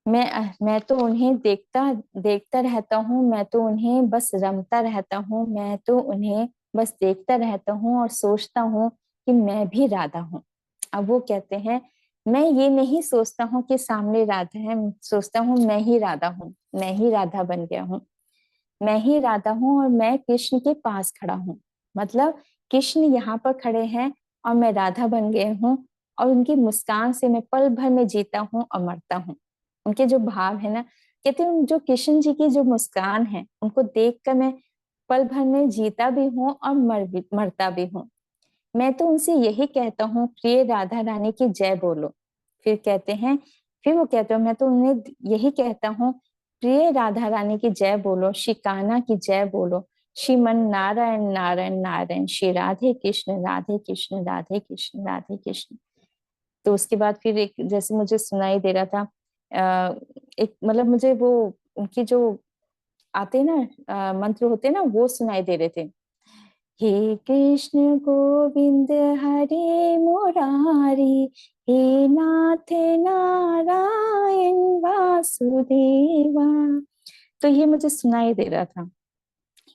मैं तो उन्हें देखता देखता रहता हूँ, मैं तो उन्हें बस रमता रहता हूँ, मैं तो उन्हें बस देखता रहता हूँ और सोचता हूँ कि मैं भी राधा हूँ। अब वो कहते हैं मैं ये नहीं सोचता हूँ कि सामने राधा है, सोचता हूँ मैं ही राधा हूँ, मैं ही राधा बन गया हूँ, मैं ही राधा हूँ और मैं कृष्ण के पास खड़ा हूँ। मतलब कृष्ण यहाँ पर खड़े हैं और मैं राधा बन गया हूँ, और उनकी मुस्कान से मैं पल भर में जीता हूँ और मरता हूँ। उनके जो भाव है ना, कहते हैं जो कृष्ण जी की जो मुस्कान है उनको देख कर मैं पल भर में जीता भी हूँ और मरता भी हूँ। मैं तो उनसे यही कहता हूँ प्रिय राधा रानी की जय बोलो। फिर कहते हैं, फिर वो कहते हो मैं तो उन्हें यही कहता हूँ प्रिय राधा रानी की जय बोलो, श्री कान्हा की जय बोलो, श्रीमन नारायण नारायण नारायण, श्री राधे कृष्ण राधे कृष्ण राधे कृष्ण राधे कृष्ण। तो उसके बाद फिर एक जैसे मुझे सुनाई दे रहा था, एक मतलब मुझे वो उनकी जो आते हैं ना मंत्र होते हैं ना, वो सुनाई दे रहे थे। हे कृष्ण गोविंद हरे मुरारी, हे नाथ नारायण वासुदेवा। तो ये मुझे सुनाई दे रहा था,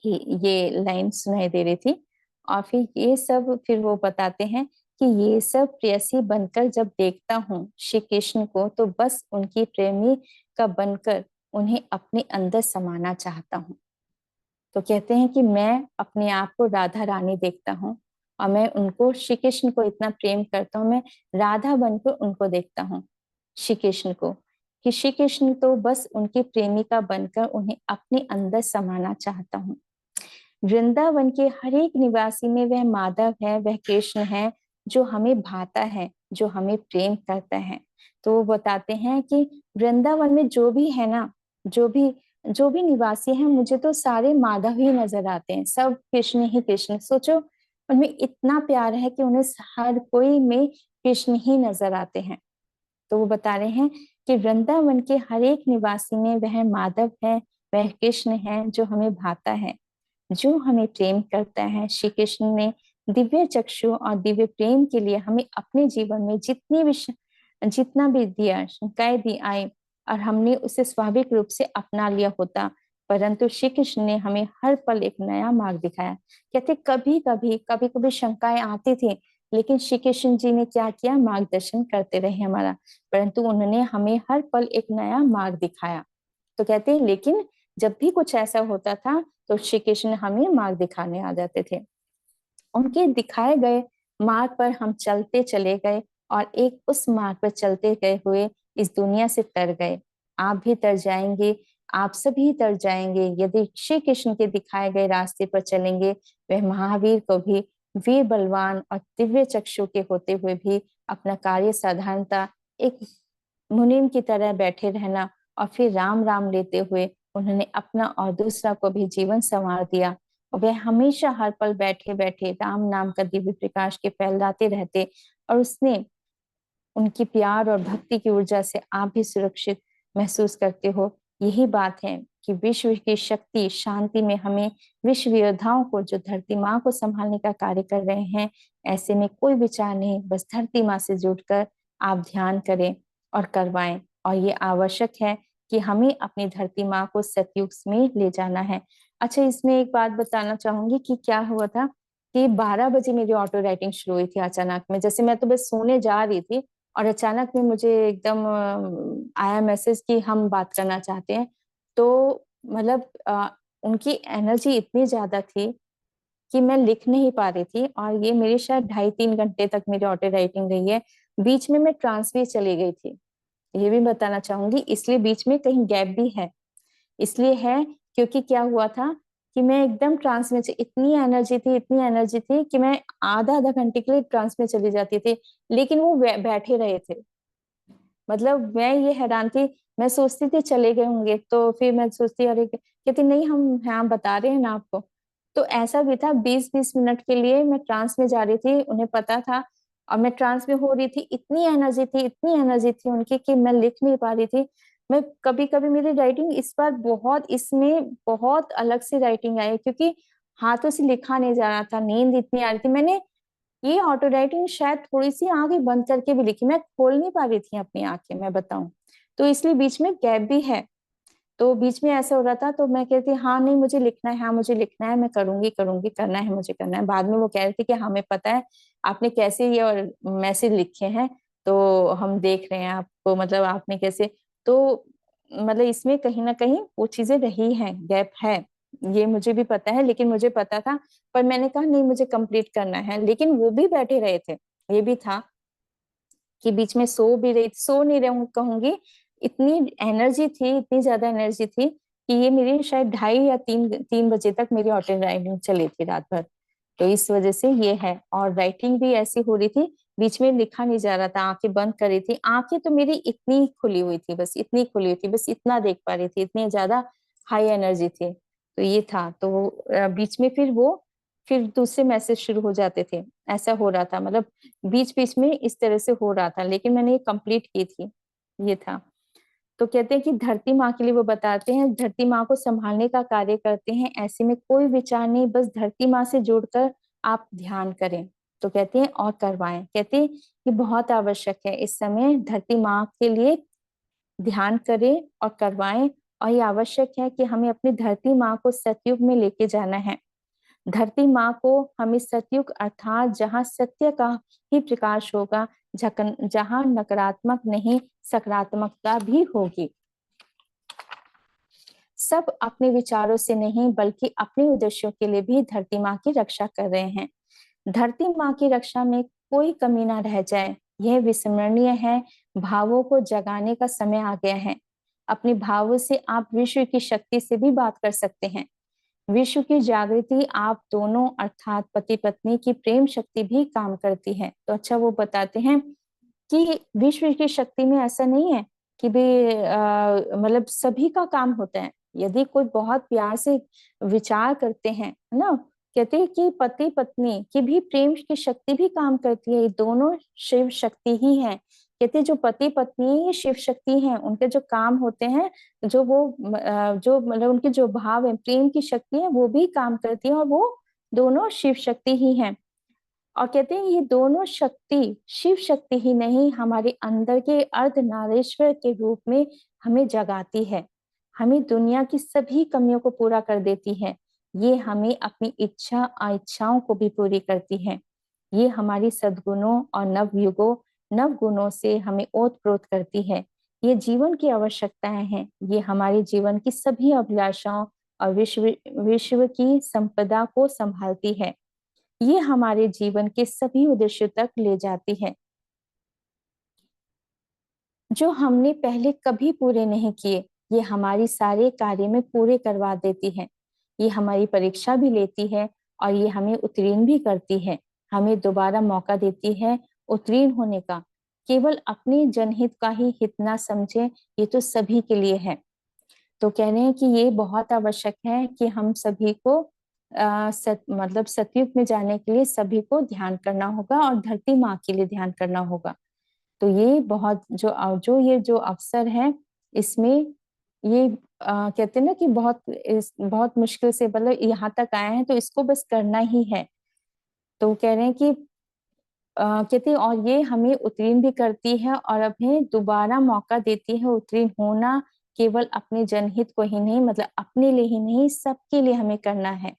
ये लाइन सुनाई दे रही थी। और फिर ये सब फिर वो बताते हैं कि ये सब प्रेयसी बनकर जब देखता हूँ श्री कृष्ण को, तो बस उनकी प्रेमी का बनकर उन्हें अपने अंदर समाना चाहता हूँ। तो कहते हैं कि मैं अपने आप को राधा रानी देखता हूँ और मैं उनको श्री कृष्ण को इतना प्रेम करता हूँ, मैं राधा बनकर उनको देखता हूँ श्री कृष्ण को, कि श्री कृष्ण तो बस उनकी प्रेमिका बनकर उन्हें अपने अंदर समाना चाहता हूँ। वृंदावन के हर एक निवासी में वह माधव है, वह कृष्ण है जो हमें भाता है, जो हमें प्रेम करता है। तो वो बताते हैं कि वृंदावन में जो भी है ना, जो भी निवासी हैं, मुझे तो सारे माधव ही नजर आते हैं, सब कृष्ण ही कृष्ण। सोचो उनमें इतना प्यार है कि उन्हें हर कोई में कृष्ण ही नजर आते हैं। तो वो बता रहे हैं कि वृंदावन के हर एक निवासी में वह माधव है, वह कृष्ण है जो हमें भाता है, जो हमें प्रेम करता है। श्री कृष्ण ने दिव्य चक्षु और दिव्य प्रेम के लिए हमें अपने जीवन में जितना भी दिया, शिकायत दी आई, और हमने उसे स्वाभाविक रूप से अपना लिया होता, परंतु श्री कृष्ण ने हमें हर पल एक नया मार्ग दिखाया। कहते कभी कभी शंकाएं आती थी, लेकिन श्री कृष्ण जी ने क्या किया, मार्गदर्शन करते रहे हमारा, परंतु उन्होंने हमें हर पल एक नया मार्ग दिखाया। तो कहते हैं लेकिन जब भी कुछ ऐसा होता था तो श्री कृष्ण हमें मार्ग दिखाने आ जाते थे। उनके दिखाए गए मार्ग पर हम चलते चले गए और एक उस मार्ग पर चलते गए हुए इस दुनिया से तर गए। आप भी तर जाएंगे, आप सभी तर जाएंगे यदि श्री कृष्ण के दिखाए गए रास्ते पर चलेंगे। वह महावीर को भी वीर बलवान और दिव्य चक्षु के होते हुए भी अपना कार्य साधारणता एक मुनीम की तरह बैठे रहना, और फिर राम राम लेते हुए उन्होंने अपना और दूसरा को भी जीवन संवार दिया। और वह हमेशा हर पल बैठे बैठे राम नाम का दिव्य प्रकाश के फैलाते रहते, और उसने उनकी प्यार और भक्ति की ऊर्जा से आप भी सुरक्षित महसूस करते हो। यही बात है कि विश्व की शक्ति शांति में हमें विश्व योद्धाओं को जो धरती माँ को संभालने का कार्य कर रहे हैं, ऐसे में कोई विचार नहीं, बस धरती माँ से जुड़कर आप ध्यान करें और करवाएं। और ये आवश्यक है कि हमें अपनी धरती माँ को सतयुग में ले जाना है। अच्छा, इसमें एक बात बताना चाहूंगी कि क्या हुआ था कि 12 बजे मेरी ऑटो राइटिंग शुरू हुई थी अचानक में, जैसे मैं तो बस सोने जा रही थी और अचानक में मुझे एकदम आया मैसेज कि हम बात करना चाहते हैं। तो मतलब उनकी एनर्जी इतनी ज्यादा थी कि मैं लिख नहीं पा रही थी, और ये मेरी शायद 2.5-3 घंटे तक मेरी ऑटो राइटिंग रही है। बीच में मैं ट्रांस भी चली गई थी, ये भी बताना चाहूंगी, इसलिए बीच में कहीं गैप भी है। इसलिए है क्योंकि क्या हुआ था कि मैं एकदम ट्रांस में इतनी एनर्जी थी, इतनी एनर्जी थी कि मैं आधा आधा घंटे के लिए ट्रांस में चली जाती थी, लेकिन वो बैठे रहे थे। मतलब मैं ये हैरान थी, मैं सोचती थी चले गए होंगे, तो फिर मैं सोचती अरे, कहती नहीं हम हाँ बता रहे हैं ना आपको। तो ऐसा भी था, 20-20 मिनट के लिए मैं ट्रांस में जा रही थी, उन्हें पता था। और मैं ट्रांस में हो रही थी, इतनी एनर्जी थी, इतनी एनर्जी थी उनकी कि मैं लिख नहीं पा रही थी। मैं कभी कभी, मेरी राइटिंग इस बार बहुत, इसमें बहुत अलग सी राइटिंग आई, क्योंकि हाथों से लिखा नहीं जा रहा था, नींद इतनी आ रही थी। मैंने ये ऑटो राइटिंग शायद थोड़ी सी आंखें बंद करके भी लिखी, मैं खोल नहीं पा रही थी अपनी आंखें, मैं बताऊं। तो इसलिए बीच में गैप भी है। तो बीच में ऐसा हो रहा था, तो मैं कहती हाँ नहीं मुझे लिखना है, हाँ मुझे लिखना है, मैं करूंगी करूंगी, करना है मुझे करना है। बाद में वो कह रहे थे कि हमें पता है आपने कैसे ये और मैसेज लिखे हैं, तो हम देख रहे हैं आपको, मतलब आपने कैसे। तो मतलब इसमें कहीं ना कहीं वो चीजें रही हैं, गैप है, ये मुझे भी पता है, लेकिन मुझे पता था। पर मैंने कहा नहीं मुझे कंप्लीट करना है, लेकिन वो भी बैठे रहे थे। ये भी था कि बीच में सो भी रही, सो नहीं रहूं कहूंगी, इतनी एनर्जी थी, इतनी ज्यादा एनर्जी थी कि ये मेरी शायद 2:30 या 3 बजे तक मेरी ऑटो राइटिंग चली थी रात भर। तो इस वजह से ये है। और राइटिंग भी ऐसी हो रही थी, बीच में लिखा नहीं जा रहा था, आंखें बंद कर रही थी, आंखें तो मेरी इतनी खुली हुई थी, बस इतनी खुली हुई थी, बस इतना देख पा रही थी, इतनी ज्यादा हाई एनर्जी थी। तो ये था। तो बीच में फिर दूसरे मैसेज शुरू हो जाते थे, ऐसा हो रहा था, मतलब बीच बीच में इस तरह से हो रहा था, लेकिन मैंने ये कंप्लीट की थी। ये था। तो कहते हैं कि धरती माँ के लिए वो बताते हैं, धरती माँ को संभालने का कार्य करते हैं, ऐसे में कोई विचार नहीं, बस धरती माँ से जुड़कर आप ध्यान करें। तो कहते हैं और करवाएं, कहते हैं कि बहुत आवश्यक है इस समय धरती माँ के लिए ध्यान करें और करवाएं। और ये आवश्यक है कि हमें अपनी धरती माँ को सतयुग में लेके जाना है। धरती माँ को हमें सतयुग, अर्थात जहाँ सत्य का ही प्रकाश होगा, जहाँ नकारात्मक नहीं सकारात्मकता भी होगी। सब अपने विचारों से नहीं बल्कि अपने उद्देश्यों के लिए भी धरती माँ की रक्षा कर रहे हैं। धरती माँ की रक्षा में कोई कमी ना रह जाए, यह विस्मरणीय है। भावों को जगाने का समय आ गया है। अपने भावों से आप विश्व की शक्ति से भी बात कर सकते हैं। विश्व की जागृति आप दोनों अर्थात पति पत्नी की प्रेम शक्ति भी काम करती है। तो अच्छा वो बताते हैं कि विश्व की शक्ति में ऐसा नहीं है कि भी मतलब सभी का काम होता है। यदि कोई बहुत प्यार से विचार करते हैं, है ना, कहते हैं कि पति पत्नी की भी प्रेम की शक्ति भी काम करती है, ये दोनों शिव शक्ति ही है। कहते हैं जो पति पत्नी है ये शिव शक्ति है, उनके जो काम होते हैं, जो वो जो मतलब उनके जो भाव है, प्रेम की शक्ति है, वो भी काम करती है, और वो दोनों शिव शक्ति ही हैं। और कहते हैं ये दोनों शक्ति शिव शक्ति ही नहीं, हमारे अंदर के अर्धनारीश्वर के रूप में हमें जगाती है, हमें दुनिया की सभी कमियों को पूरा कर देती है। ये हमें अपनी इच्छा अइच्छाओं को भी पूरी करती है। ये हमारी सद्गुणों और नवयुगों नव गुणों से हमें ओतप्रोत करती है। ये जीवन की आवश्यकताएं हैं, ये हमारे जीवन की सभी अभिलाषाओं और विश्व की संपदा को संभालती है। ये हमारे जीवन के सभी उद्देश्यों तक ले जाती है, जो हमने पहले कभी पूरे नहीं किए। ये हमारी सारे कार्य में पूरे करवा देती है। ये हमारी परीक्षा भी लेती है और ये हमें उत्तीर्ण भी करती है, हमें दोबारा मौका देती है उत्तीर्ण होने का। केवल अपने जनहित का ही हित ना समझे, ये तो सभी के लिए है। तो कह रहे हैं कि ये बहुत आवश्यक है कि हम सभी को मतलब सतयुग में जाने के लिए सभी को ध्यान करना होगा और धरती माँ के लिए ध्यान करना होगा। तो ये बहुत जो ये जो अवसर है, इसमें ये कहते हैं ना कि बहुत मुश्किल से मतलब यहाँ तक आए हैं, तो इसको बस करना ही है। तो कह रहे हैं कि कहते हैं और ये हमें उत्तीर्ण भी करती है और हमें दोबारा मौका देती है उत्तीर्ण होना। केवल अपने जनहित को ही नहीं, मतलब अपने लिए ही नहीं, सबके लिए हमें करना है।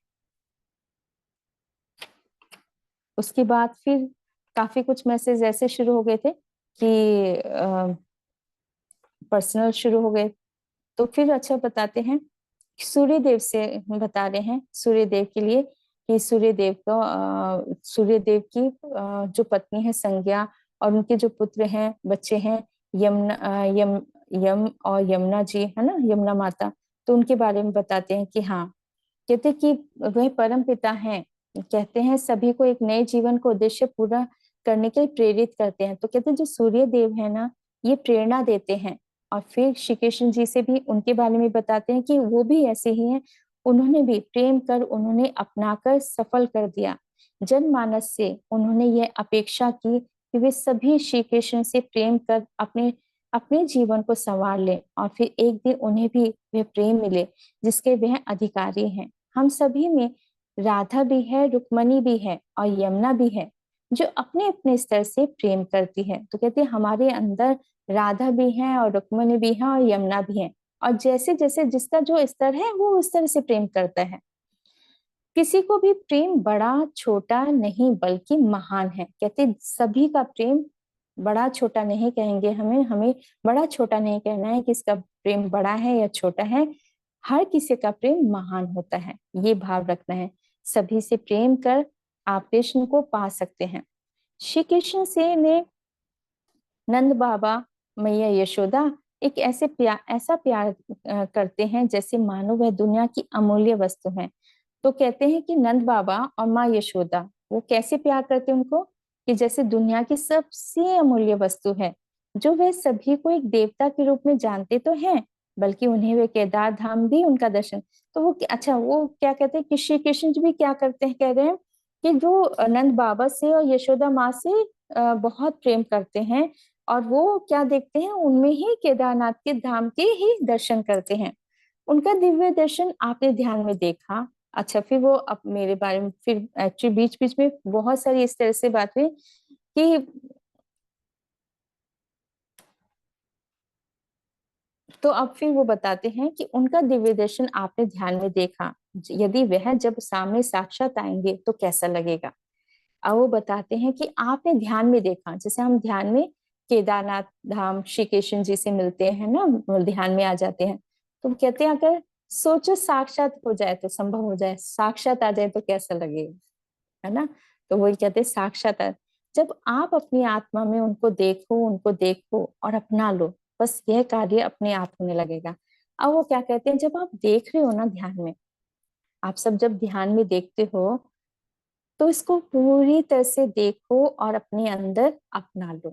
उसके बाद फिर काफी कुछ मैसेज ऐसे शुरू हो गए थे कि पर्सनल शुरू हो गए। तो फिर अच्छा बताते हैं, सूर्य देव से बता रहे हैं, सूर्य देव के लिए कि सूर्य देव को सूर्य देव की जो पत्नी है संज्ञा, और उनके जो पुत्र हैं, बच्चे हैं, यमुना यम और यमुना जी, है ना, यमुना माता। तो उनके बारे में बताते हैं कि हाँ, कहते कि वह परम पिता हैं, कहते हैं सभी को एक नए जीवन को उद्देश्य पूरा करने के लिए प्रेरित करते हैं। तो कहते हैं जो सूर्य देव है ना, ये प्रेरणा देते हैं। और फिर श्री कृष्ण जी से भी उनके बारे में बताते हैं कि वो भी ऐसे ही हैं, उन्होंने भी प्रेम कर, उन्होंने अपनाकर सफल कर दिया। जनमानस से उन्होंने यह अपेक्षा की कि वे सभी श्री कृष्ण से प्रेम कर अपने अपने जीवन को संवार ले, और फिर एक दिन उन्हें भी वह प्रेम मिले जिसके वह अधिकारी हैं। हम सभी में राधा भी है, रुक्मणी भी है और यमुना भी है, जो अपने अपने स्तर से प्रेम करती है। तो कहते हैं हमारे अंदर राधा भी है और रुक्मणी भी है और यमुना भी है, और जैसे जैसे जिसका जो स्तर है वो उस तरह से प्रेम करता है। किसी को भी प्रेम बड़ा छोटा नहीं बल्कि महान है। कहते सभी का प्रेम बड़ा छोटा नहीं कहेंगे, हमें हमें बड़ा छोटा नहीं कहना है कि इसका प्रेम बड़ा है या छोटा है। हर किसी का प्रेम महान होता है, ये भाव रखना है। सभी से प्रेम कर आप कृष्ण को पा सकते हैं। श्री कृष्ण से ने नंद बाबा, मैया यशोदा एक ऐसा प्यार करते हैं जैसे मानो वह दुनिया की अमूल्य वस्तु है। तो कहते हैं कि नंद बाबा और माँ यशोदा वो कैसे प्यार करते हैं उनको, कि जैसे दुनिया की सबसे अमूल्य वस्तु है, जो वे सभी को एक देवता के रूप में जानते तो हैं, बल्कि उन्हें वे केदार धाम भी उनका दर्शन। तो वो अच्छा वो क्या कहते हैं कि श्री कृष्ण जी भी क्या करते हैं, कह रहे हैं कि जो नंद बाबा से और यशोदा माँ से बहुत प्रेम करते हैं, और वो क्या देखते हैं उनमें ही केदारनाथ के धाम के ही दर्शन करते हैं। उनका दिव्य दर्शन आपने ध्यान में देखा। अच्छा फिर वो अब मेरे बारे में फिर एक्चुअली बीच बीच में बहुत सारी इस तरह से बात हुई कि तो अब फिर वो बताते हैं कि उनका दिव्य दर्शन आपने ध्यान में देखा, यदि वह जब सामने साक्षात आएंगे तो कैसा लगेगा। अब वो बताते हैं कि आपने ध्यान में देखा, जैसे हम ध्यान में केदारनाथ धाम श्री कृष्ण जी से मिलते हैं ना, ध्यान में आ जाते हैं। तो वो कहते हैं अगर सोचो साक्षात हो जाए तो संभव हो जाए, साक्षात आ जाए तो कैसा लगेगा, है ना। तो वही कहते हैं साक्षात जब आप अपनी आत्मा में उनको देखो और अपना लो, बस यह कार्य अपने आप होने लगेगा। अब वो क्या कहते हैं, जब आप देख रहे हो ना ध्यान में, आप सब जब ध्यान में देखते हो तो इसको पूरी तरह से देखो और अपने अंदर अपना लो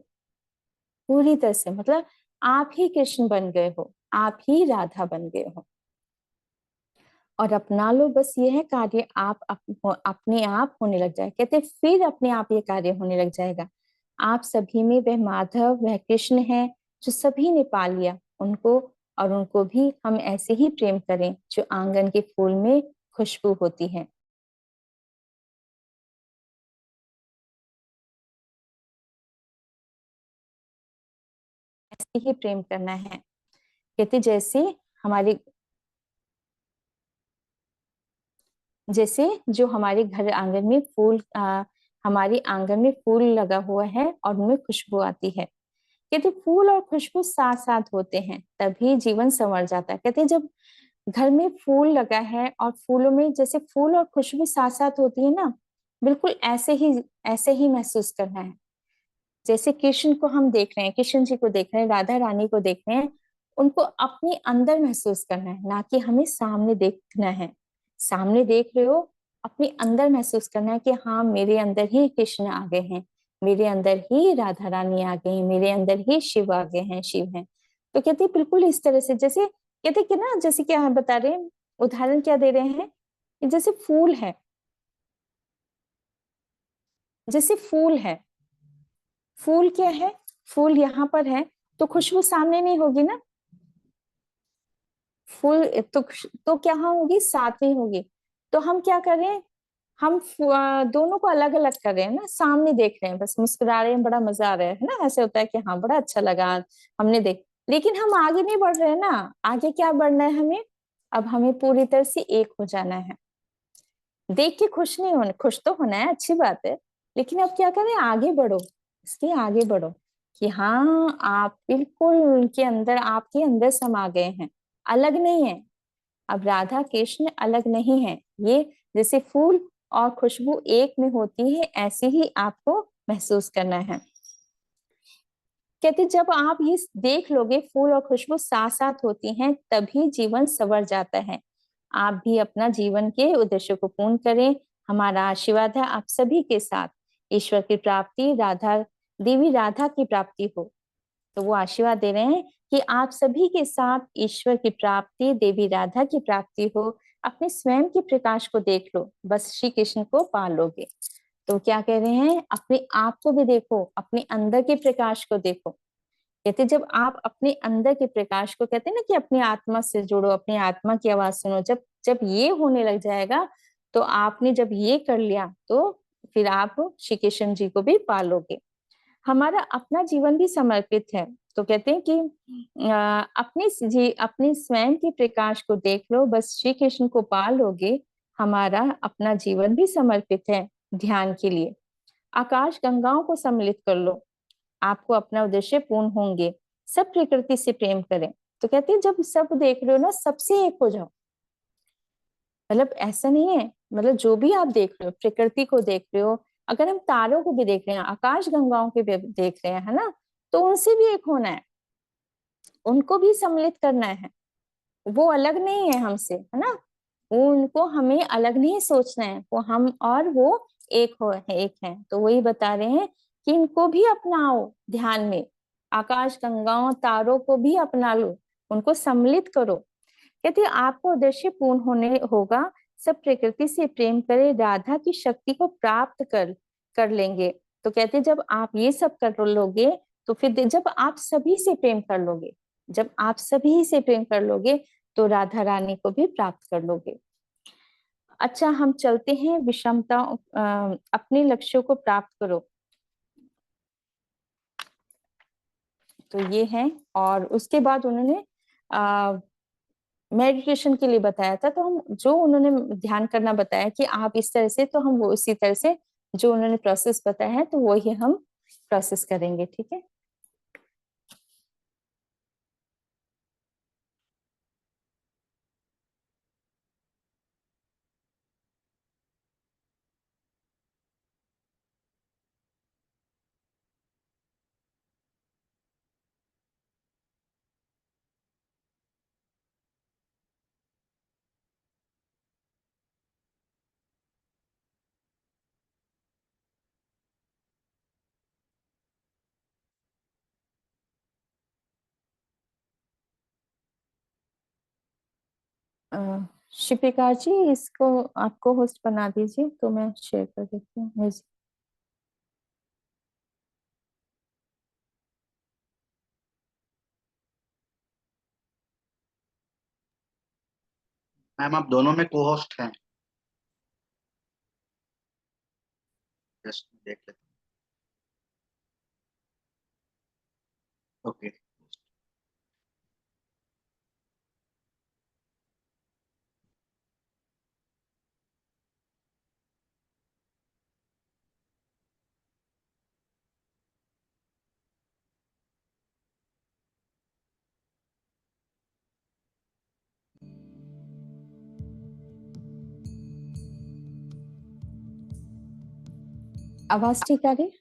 पूरी तरह से, मतलब आप ही कृष्ण बन गए हो, आप ही राधा बन गए हो और अपना लो। बस ये है कार्य अपने आप होने लग जाए। कहते फिर अपने आप ये कार्य होने लग जाएगा। आप सभी में वह माधव, वह कृष्ण है जो सभी ने पा लिया उनको, और उनको भी हम ऐसे ही प्रेम करें जो आंगन के फूल में खुशबू होती है। ऐसे ही प्रेम करना है। कहते हमारे जैसे जो हमारे घर आंगन में हमारे आंगन में फूल लगा हुआ है और उनमें खुशबू आती है। कहते फूल और खुशबू साथ साथ होते हैं तभी जीवन संवर जाता है। कहते जब घर में फूल लगा है और फूलों में जैसे फूल और खुशबू साथ साथ होती है ना, बिल्कुल ऐसे ही महसूस करना है। जैसे कृष्ण को हम देख रहे हैं, कृष्ण जी को देख रहे हैं, राधा रानी को देख रहे हैं, उनको अपने अंदर महसूस करना है, ना कि हमें सामने देखना है। सामने देख रहे हो, अपने अंदर महसूस करना है कि हाँ मेरे अंदर ही कृष्ण आ गए हैं, मेरे अंदर ही राधा रानी आ गई हैं, मेरे अंदर ही शिव आ गए हैं, शिव हैं। तो कहते हैं बिल्कुल इस तरह से, जैसे कहते कि ना, जैसे क्या हम बता रहे हैं, उदाहरण क्या दे रहे हैं कि जैसे फूल है, जैसे फूल है, फूल क्या है, फूल यहाँ पर है तो खुशबू सामने नहीं होगी ना, फूल तो क्या होगी, साथ में होगी। तो हम क्या कर रहे हैं, हम दोनों को अलग अलग कर रहे हैं ना, सामने देख रहे हैं, बस मुस्कुरा रहे हैं, बड़ा मजा आ रहा है ना, ऐसे होता है कि हाँ बड़ा अच्छा लगा हमने देख। लेकिन हम आगे नहीं बढ़ रहे हैं ना, आगे क्या बढ़ना है हमें, अब हमें पूरी तरह से एक हो जाना है। देख के खुश नहीं होना, खुश तो होना है, अच्छी बात है, लेकिन अब क्या करें, आगे बढ़ो, इसके आगे बढ़ो कि हाँ आप बिल्कुल उनके अंदर, आपके अंदर समा गए हैं, अलग नहीं है। अब राधा कृष्ण अलग नहीं है, ये जैसे फूल और खुशबू एक में होती है, ऐसे ही आपको महसूस करना है। कहते जब आप ये देख लोगे फूल और खुशबू साथ साथ होती हैं तभी जीवन संवर जाता है। आप भी अपना जीवन के उद्देश्य को पूर्ण करें। हमारा आशीर्वाद है आप सभी के साथ ईश्वर की प्राप्ति, देवी राधा की प्राप्ति हो। तो वो आशीर्वाद दे रहे हैं कि आप सभी के साथ ईश्वर की प्राप्ति, देवी राधा की प्राप्ति हो। अपने स्वयं के प्रकाश को देख लो, बस श्री कृष्ण को पा लोगे। तो क्या कह रहे हैं, अपने आप को भी देखो, अपने अंदर के प्रकाश को देखो। कहते जब आप अपने अंदर के प्रकाश को, कहते हैं ना कि अपनी आत्मा से जुड़ो, अपनी आत्मा की आवाज सुनो, जब जब ये होने लग जाएगा, तो आपने जब ये कर लिया तो फिर आप श्री कृष्ण जी को भी पालोगे। हमारा अपना जीवन भी समर्पित है। तो कहते हैं कि अपने स्वयं के प्रकाश को देख लो, बस श्री कृष्ण को पा लोगे। हमारा अपना जीवन भी समर्पित है ध्यान के लिए। आकाश गंगाओं को सम्मिलित कर लो, आपको अपना उद्देश्य पूर्ण होंगे। सब प्रकृति से प्रेम करें। तो कहते हैं जब सब देख रहे हो ना, सबसे एक हो जाओ। मतलब ऐसा नहीं है, मतलब जो भी आप देख रहे हो, प्रकृति को देख रहे हो, अगर हम तारों को भी देख रहे हैं, आकाश गंगाओं के भी देख रहे हैं, है ना, तो उनसे भी एक होना है, उनको भी सम्मिलित करना है। वो अलग नहीं है हमसे, है ना, वो उनको हमें अलग नहीं सोचना है, वो हम और वो एक हो, एक है। तो वही बता रहे हैं कि इनको भी अपनाओ ध्यान में, आकाश गंगाओं तारों को भी अपना लो, उनको सम्मिलित करो। कहते हैं आपको उद्देश्य पूर्ण होने होगा। सब प्रकृति से प्रेम करे, राधा की शक्ति को प्राप्त कर लेंगे। तो कहते हैं जब आप ये सब कर लोगे, तो फिर जब आप सभी से प्रेम कर लोगे, जब आप सभी से प्रेम कर लोगे, तो राधा रानी को भी प्राप्त कर लोगे। अच्छा, हम चलते हैं विषमता, अपने लक्ष्यों को प्राप्त करो। तो ये है। और उसके बाद उन्होंने मेडिटेशन के लिए बताया था। तो हम जो उन्होंने ध्यान करना बताया कि आप इस तरह से, तो हम वो उसी तरह से जो उन्होंने प्रोसेस बताया है, तो वही हम प्रोसेस करेंगे। ठीक है। शिपिका जी, इसको आपको होस्ट बना दीजिए, तो मैं शेयर कर देती हूँ म्यूजिक। मैम आप दोनों में को होस्ट हैं? जस्ट देख लेते हैं। ओके। आवाज ठीक आ रही है?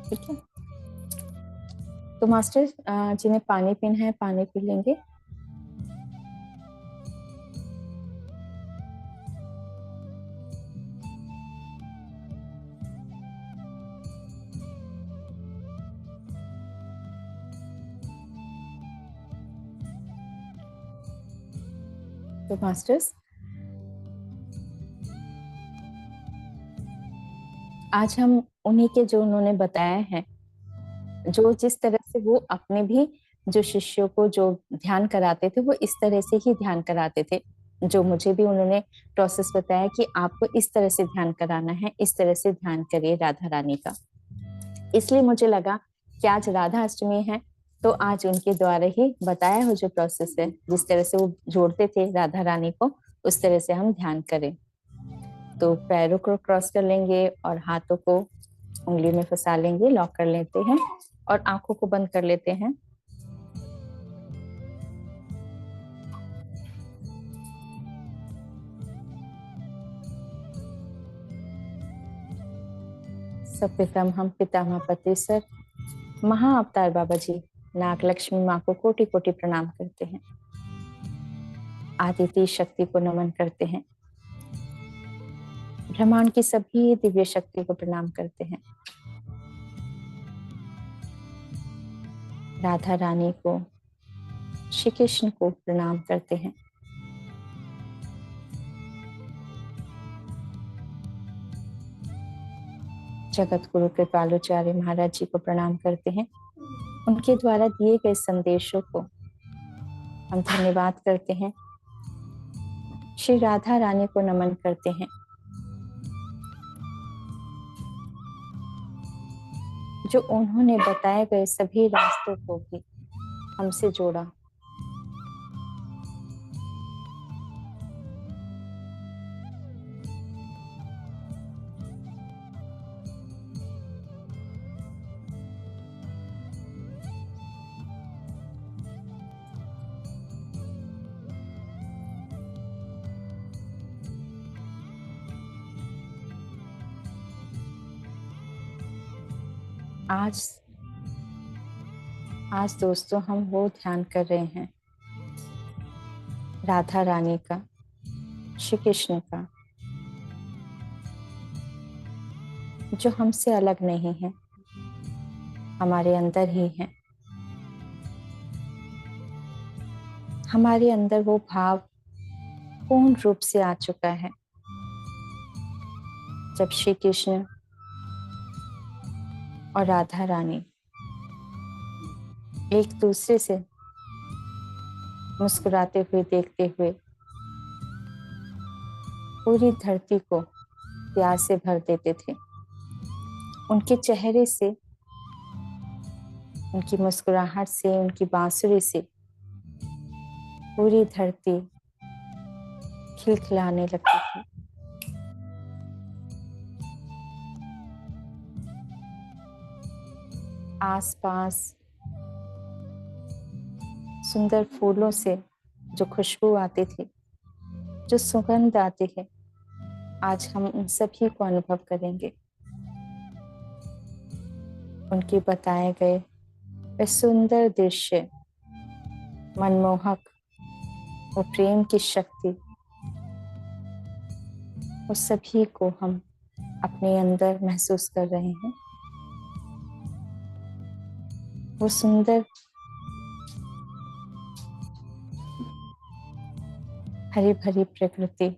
ठीक है। तो मास्टर, जिन्हें पानी पीना है पानी पी लेंगे। तो मास्टर्स, आज हम उन्हीं के जो उन्होंने बताया है, जो जिस तरह से वो अपने भी जो शिष्यों को जो ध्यान कराते थे, वो इस तरह से ही ध्यान कराते थे। जो मुझे भी उन्होंने प्रोसेस बताया कि आपको इस तरह से ध्यान कराना है, इस तरह से ध्यान करिए राधा रानी का। इसलिए मुझे लगा कि आज राधा अष्टमी है, तो आज उनके द्वारा ही बताया हुआ जो प्रोसेस है, जिस तरह से वो जोड़ते थे राधा रानी को, उस तरह से हम ध्यान करें। तो पैरों को क्रॉस कर लेंगे और हाथों को उंगली में फंसा लेंगे, लॉक कर लेते हैं और आंखों को बंद कर लेते हैं। सत्यतम हम पितामह पति सर, महाअवतार बाबा जी, नागलक्ष्मी माँ को कोटि कोटि प्रणाम करते हैं। आदित्य शक्ति को नमन करते हैं। ब्रह्मांड की सभी दिव्य शक्ति को प्रणाम करते हैं। राधा रानी को, श्री कृष्ण को प्रणाम करते हैं। जगत गुरु कृपालुचार्य महाराज जी को प्रणाम करते हैं। उनके द्वारा दिए गए संदेशों को हम धन्यवाद करते हैं। श्री राधा रानी को नमन करते हैं, जो उन्होंने बताए गए सभी रास्तों को भी हमसे जोड़ा। आज दोस्तों हम वो ध्यान कर रहे हैं राधा रानी का, श्री कृष्ण का, जो हमसे अलग नहीं है, हमारे अंदर ही है। हमारे अंदर वो भाव पूर्ण रूप से आ चुका है। जब श्री कृष्ण और राधा रानी एक दूसरे से मुस्कुराते हुए देखते हुए पूरी धरती को प्यार से भर देते थे। उनके चेहरे से, उनकी मुस्कुराहट से, उनकी बांसुरी से पूरी धरती खिलखिलाने लगती थी। आसपास सुंदर फूलों से जो खुशबू आती थी, जो सुगंध आती है, आज हम उन सभी को अनुभव करेंगे। उनके बताए गए वे सुंदर दृश्य, मनमोहक, वो प्रेम की शक्ति, वो सभी को हम अपने अंदर महसूस कर रहे हैं। वो सुंदर हरी भरी प्रकृति,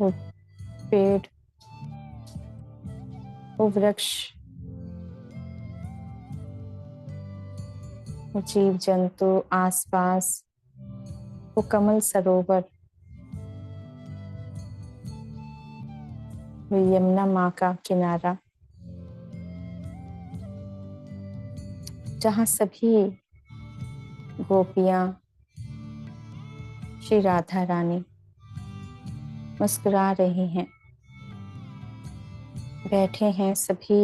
वो पेड़, वो वृक्ष, वो जीव जंतु आसपास, वो कमल सरोवर, वो यमुना माँ का किनारा, जहाँ सभी गोपियाँ, श्री राधा रानी मुस्कुरा रही हैं, बैठे हैं सभी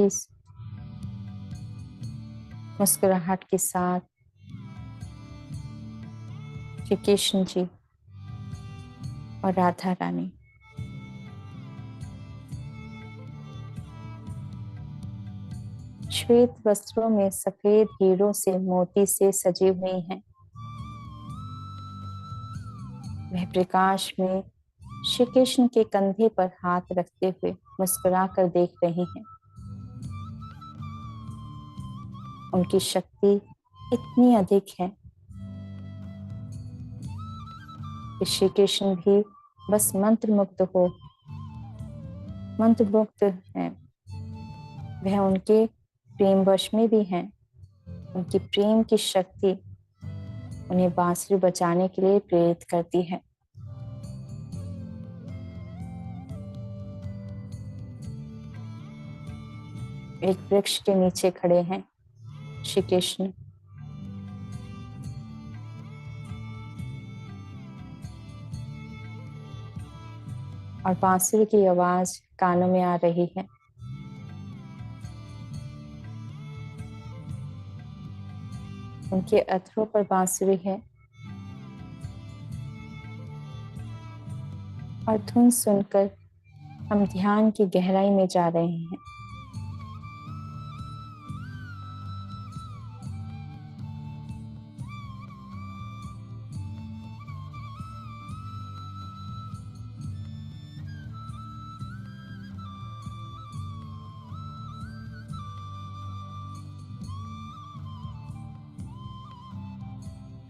मुस्कुराहट के साथ। श्री कृष्ण जी और राधा रानी श्वेत वस्त्रों में सफेद हीरों से, मोती से सजी हुई हैं। वह प्रकाश में श्री कृष्ण के कंधे पर हाथ रखते हुए मुस्कुरा कर देख रही हैं। उनकी शक्ति इतनी अधिक है कि श्री कृष्ण भी बस मंत्रमुग्ध हैं। वह उनके प्रेम वश में भी हैं। उनकी प्रेम की शक्ति उन्हें बांसुरी बजाने के लिए प्रेरित करती है। एक वृक्ष के नीचे खड़े हैं श्री कृष्ण। और बांसुरी की आवाज कानों में आ रही है। उनके अधरों पर बांसुरी है और धुन सुनकर हम ध्यान की गहराई में जा रहे हैं।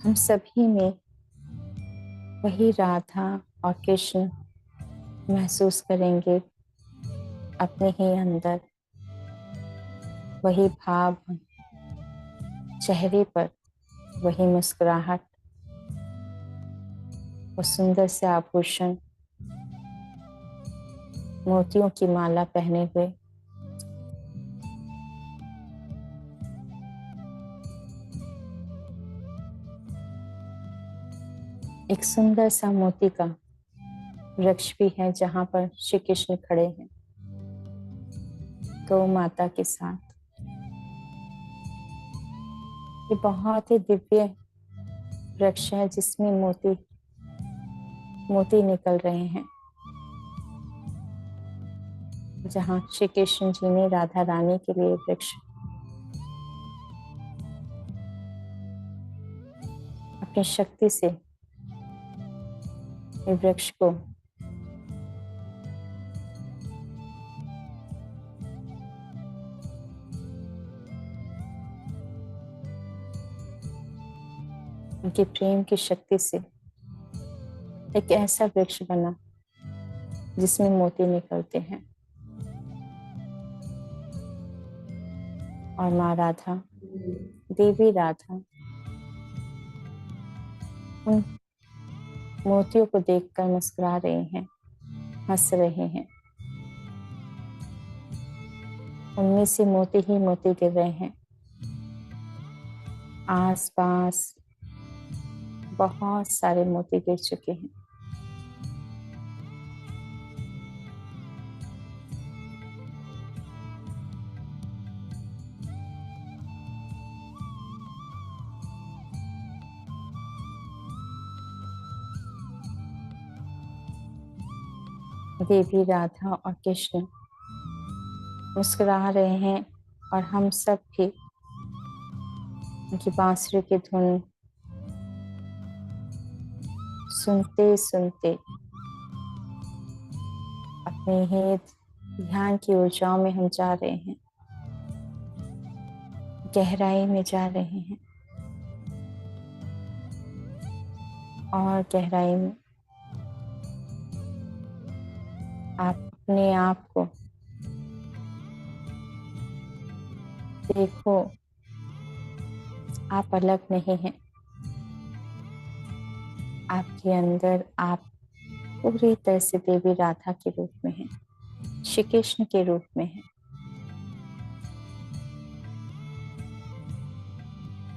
हम सभी में वही राधा और कृष्ण महसूस करेंगे अपने ही अंदर, वही भाव चेहरे पर, वही मुस्कुराहट, वो सुंदर से आभूषण, मोतियों की माला पहने हुए। एक सुंदर सा मोती का वृक्ष भी है जहाँ पर श्री कृष्ण खड़े हैं गौ माता के साथ। ये बहुत ही दिव्य वृक्ष है जिसमें मोती मोती निकल रहे हैं, जहाँ श्री कृष्ण जी ने राधा रानी के लिए वृक्ष अपनी शक्ति से वृक्ष को उनके प्रेम की शक्ति से एक ऐसा वृक्ष बना जिसमें मोती निकलते हैं। और माँ राधा, देवी राधा, उन मोतियों को देखकर मुस्कुरा रहे हैं, हंस रहे हैं। उनमें से मोती ही मोती गिर रहे हैं। आस पास बहुत सारे मोती गिर चुके हैं। देवी राधा और कृष्ण मुस्कुरा रहे हैं और हम सब भी उनकी बांसुरी की धुन सुनते सुनते अपने ही ध्यान की ऊर्जाओं में हम जा रहे हैं, गहराई में जा रहे हैं और गहराई में आप अपने आप को देखो, आप अलग नहीं हैं। आपके अंदर आप पूरी तरह से देवी राधा के रूप में हैं, श्री कृष्ण के रूप में हैं।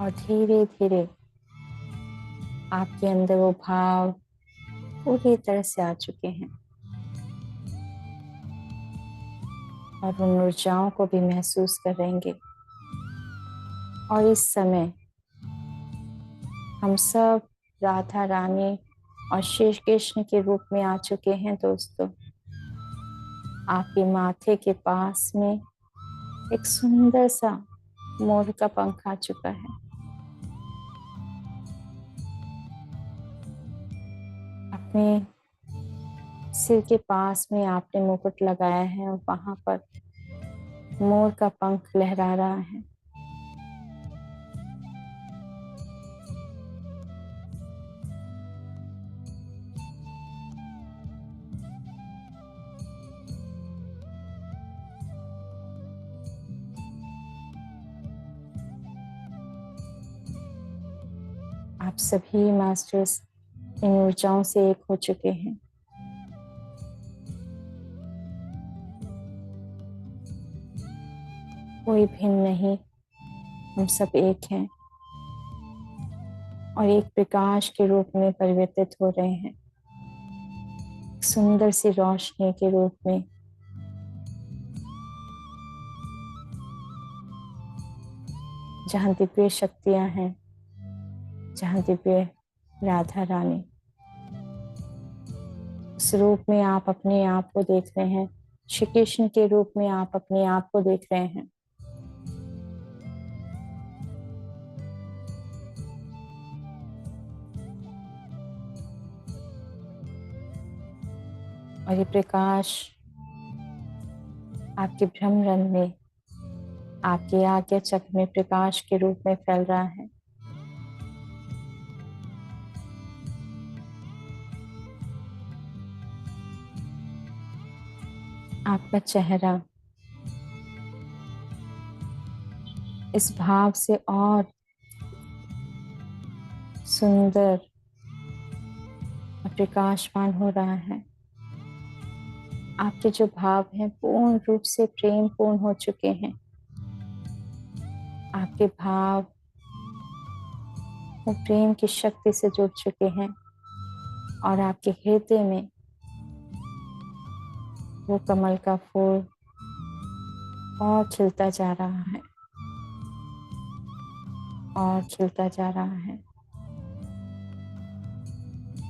और धीरे धीरे आपके अंदर वो भाव पूरी तरह से आ चुके हैं और उन ऊर्जाओं को भी महसूस करेंगे। और इस समय हम सब राधा रानी और श्री कृष्ण के रूप में आ चुके हैं। दोस्तों, आपके माथे के पास में एक सुंदर सा मोर का पंख आ चुका है। अपने सिर के पास में आपने मुकुट लगाया है और वहां पर मोर का पंख लहरा रहा है। आप सभी मास्टर्स इन ऊर्जाओं से एक हो चुके हैं। कोई भिन्न नहीं, हम सब एक हैं और एक प्रकाश के रूप में परिवर्तित हो रहे हैं, सुंदर सी रोशनी के रूप में। जहाँ दिव्य शक्तियां हैं, जहाँ दिव्य राधा रानी, उस रूप में आप अपने आप को देख रहे हैं, श्री कृष्ण के रूप में आप अपने आप को देख रहे हैं। और ये प्रकाश आपके ब्रह्मरंध्र में, आपके आज्ञा चक्र में प्रकाश के रूप में फैल रहा है। आपका चेहरा इस भाव से और सुंदर और प्रकाशमान हो रहा है। आपके जो भाव हैं पूर्ण रूप से प्रेम पूर्ण हो चुके हैं। आपके भाव वो प्रेम की शक्ति से जुड़ चुके हैं और आपके हृदय में वो कमल का फूल और खिलता जा रहा है और खिलता जा रहा है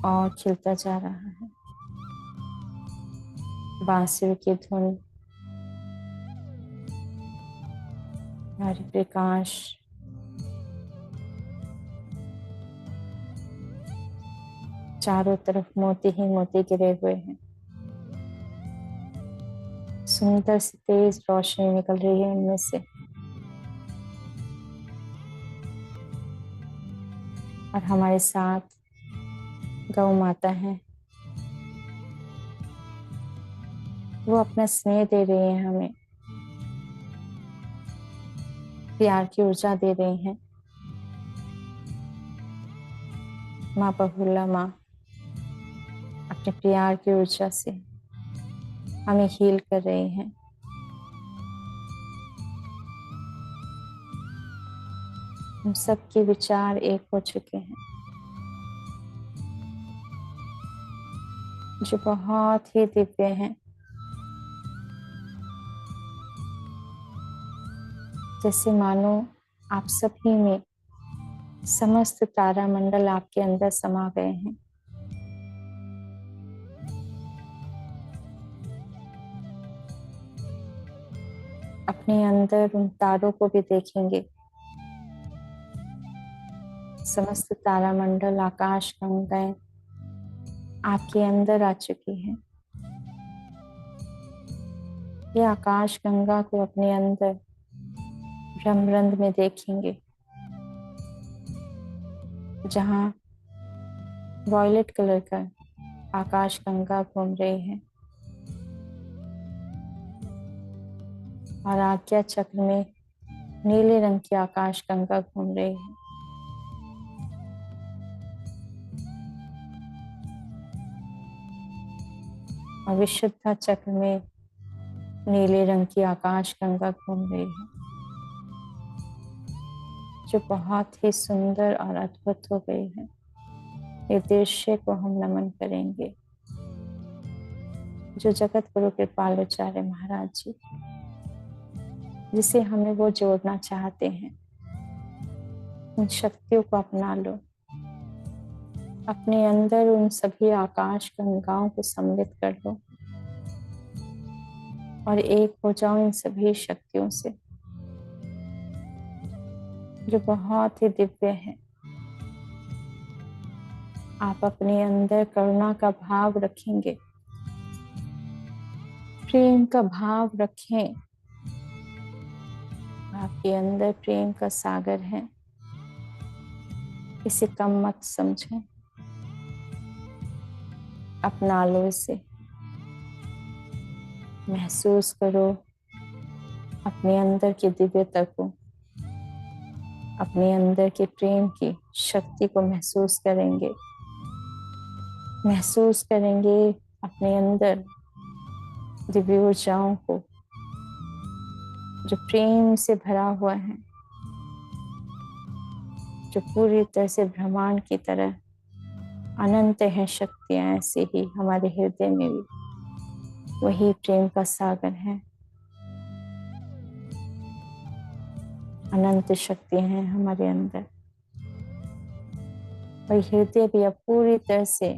और खिलता जा रहा है। बांसुरी की धुन और प्रकाश चारों तरफ मोती ही मोती गिरे हुए हैं। सुंदर सी तेज रोशनी निकल रही है इनमें से। और हमारे साथ गौ माता है, वो अपना स्नेह दे रही है, हमें प्यार की ऊर्जा दे रही हैं। माँ बहुला माँ अपने प्यार की ऊर्जा से हमें हील कर रही हैं। हम सबके विचार एक हो चुके हैं, जो बहुत ही दिव्य हैं। जैसे मानो आप सभी में समस्त तारा मंडल आपके अंदर समा गए हैं। अपने अंदर उन तारों को भी देखेंगे। समस्त तारा मंडल, आकाश गंगाएं आपके अंदर आ चुकी हैं। ये आकाश गंगा को अपने अंदर ब्रह्मरंध्र में देखेंगे, जहाँ वॉयलेट कलर का आकाश गंगा घूम रही है और आज्ञा चक्र में नीले रंग की आकाश गंगा घूम रही है। और विशुद्धा चक्र में नीले रंग की आकाश गंगा घूम रही है, जो बहुत ही सुंदर और अद्भुत हो गई है। इस दृश्य को हम नमन करेंगे, जो जगत गुरु कृपालुचार्य महाराज जी, जिसे हमें वो जोड़ना चाहते हैं। उन शक्तियों को अपना लो, अपने अंदर उन सभी आकाश गंगाओं को सम्मिलित कर लो और एक हो जाओ इन सभी शक्तियों से, जो बहुत ही दिव्य है। आप अपने अंदर करुणा का भाव रखेंगे, प्रेम का भाव रखें। आपके अंदर प्रेम का सागर है, इसे कम मत समझें, अपना लो इसे। महसूस करो अपने अंदर की दिव्यता को, अपने अंदर के प्रेम की शक्ति को महसूस करेंगे। महसूस करेंगे अपने अंदर दिव्य ऊर्जाओं को, जो प्रेम से भरा हुआ है, जो पूरी तरह से ब्रह्मांड की तरह अनंत है। शक्तियां ऐसे ही हमारे हृदय में भी वही प्रेम का सागर है। अनंत शक्तियां हैं हमारे अंदर, और हृदय भी अब पूरी तरह से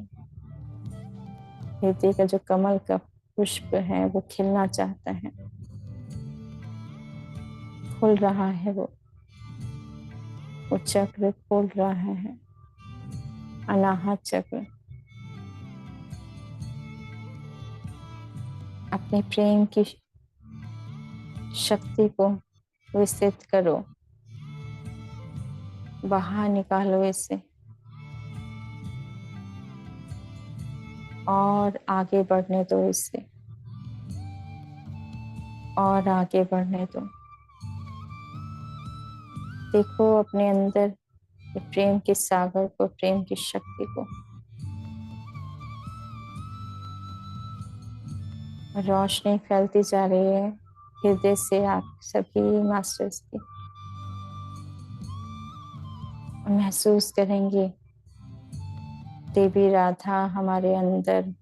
हृदय का जो कमल का पुष्प है वो खिलना चाहता है, खुल रहा है, वो चक्र खुल रहा है, अनाहत चक्र। अपने प्रेम की शक्ति को विस्तृत करो, बाहर निकालो इसे और आगे बढ़ने दो इसे, और आगे बढ़ने दो। देखो अपने अंदर प्रेम के सागर को, प्रेम की शक्ति को। रोशनी फैलती जा रही है हृदय से आप सभी मास्टर्स की। महसूस करेंगे देवी राधा हमारे अंदर,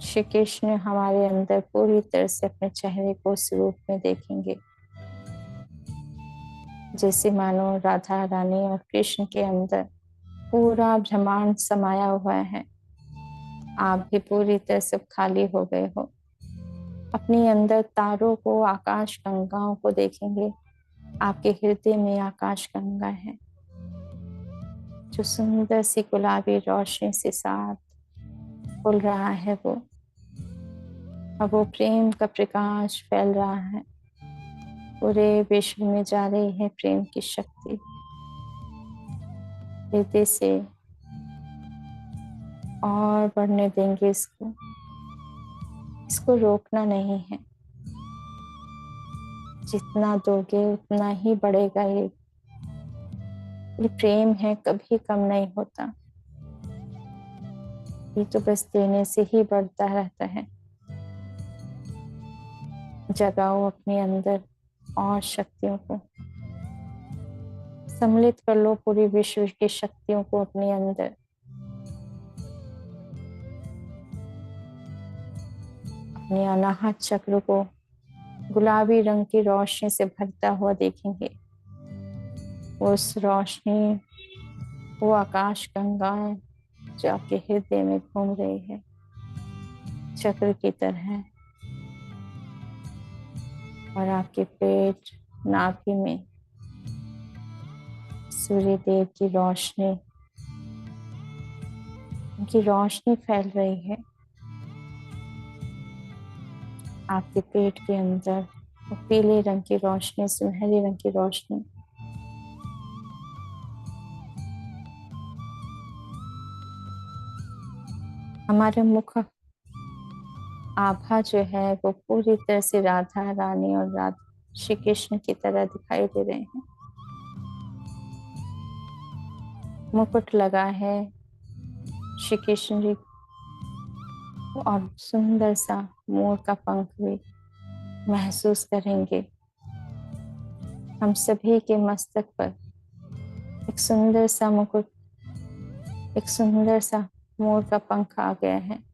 श्री कृष्ण हमारे अंदर पूरी तरह से अपने चेहरे को उस रूप में देखेंगे, जैसे मानो राधा रानी और कृष्ण के अंदर पूरा ब्रह्मांड समाया हुआ है। आप भी पूरी तरह से खाली हो गए हो। अपने अंदर तारों को, आकाश गंगाओं को देखेंगे। आपके हृदय में आकाश गंगा है जो सुंदर सी गुलाबी रोशनी से साथ खुल रहा है। अब वो प्रेम का प्रकाश फैल रहा है, पूरे विश्व में जा रही है प्रेम की शक्ति। हृदय से और बढ़ने देंगे इसको रोकना नहीं है। जितना दोगे उतना ही बढ़ेगा। ये प्रेम है, कभी कम नहीं होता। ये तो बस देने से ही बढ़ता रहता है। जगाओ अपने अंदर और शक्तियों को, सम्मिलित कर लो पूरी विश्व की शक्तियों को अपने अंदर। अपने अनाहत चक्र को गुलाबी रंग की रोशनी से भरता हुआ देखेंगे। उस रोशनी, वो आकाश गंगा जो आपके हृदय में घूम रही है चक्र की तरह, और आपके पेट, नाभि में सूर्य देव की रोशनी, उनकी रोशनी फैल रही है। आपके पेट के अंदर वो पीले रंग की रोशनी, सुनहरी रंग की रोशनी। हमारे मुख आभा जो है वो पूरी तरह से राधा रानी और राधा श्री कृष्ण की तरह दिखाई दे रहे हैं। मुकुट लगा है श्री कृष्ण जी, और सुंदर सा मोर का पंख भी महसूस करेंगे। हम सभी के मस्तक पर एक सुंदर सा मुकुट, एक सुंदर सा मोर का पंख आ गया है।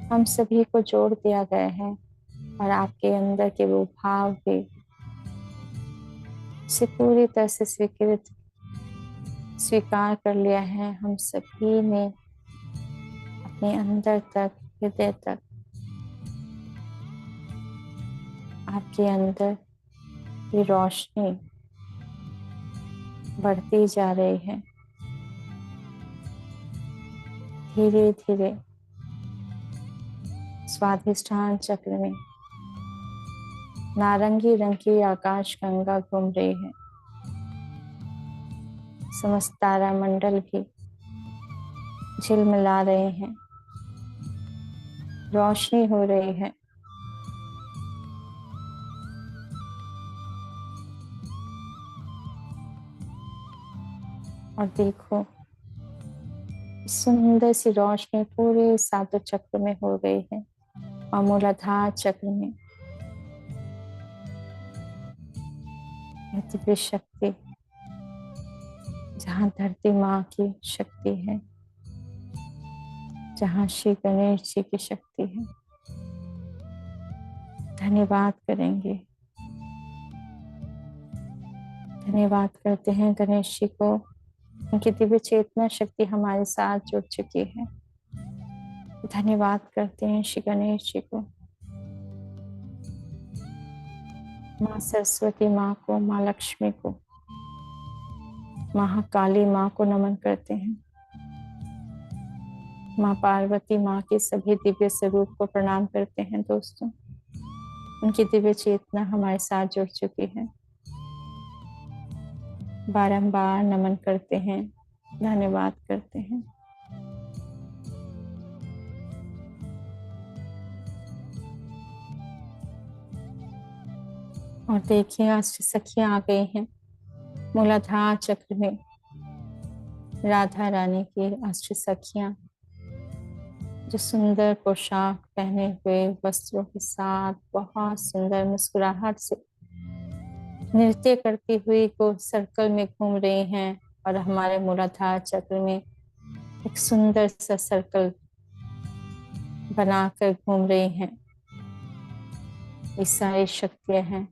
हम सभी को जोड़ दिया गया है, और आपके अंदर के वो भाव भी से पूरी तरह से स्वीकार कर लिया है। हम सभी ने अपने अंदर तक, हृदय तक आपके अंदर ये रोशनी बढ़ती जा रही है। धीरे धीरे स्वाधिष्ठान चक्र में नारंगी रंग की आकाश गंगा घूम रही है। समस्त तारा मंडल भी झिलमिला रहे हैं, रोशनी हो रही है। और देखो सुंदर सी रोशनी पूरे सातों चक्र में हो गई है, और मूलाधार चक्र में दिव्य शक्ति, जहाँ धरती माँ की शक्ति है, जहाँ श्री गणेश जी की शक्ति है। धन्यवाद करेंगे, धन्यवाद करते हैं गणेश जी को। उनकी दिव्य चेतना शक्ति हमारे साथ जुड़ चुकी है। धन्यवाद करते हैं श्री गणेश जी को, माँ सरस्वती माँ को, माँ लक्ष्मी को, महाकाली माँ को नमन करते हैं। माँ पार्वती माँ के सभी दिव्य स्वरूप को प्रणाम करते हैं दोस्तों। उनकी दिव्य चेतना हमारे साथ जुड़ चुकी है। बारंबार नमन करते हैं, धन्यवाद करते हैं। और देखिए आज सखियां आ गई हैं मूलाधार चक्र में। राधा रानी की अष्ट सखियां जो सुंदर पोशाक पहने हुए वस्त्रों के साथ बहुत सुंदर मुस्कुराहट से नृत्य करती हुई को सर्कल में घूम रही हैं और हमारे मूलाधार चक्र में एक सुंदर सा सर्कल बनाकर घूम रही हैं। ये सारी शक्तियां हैं,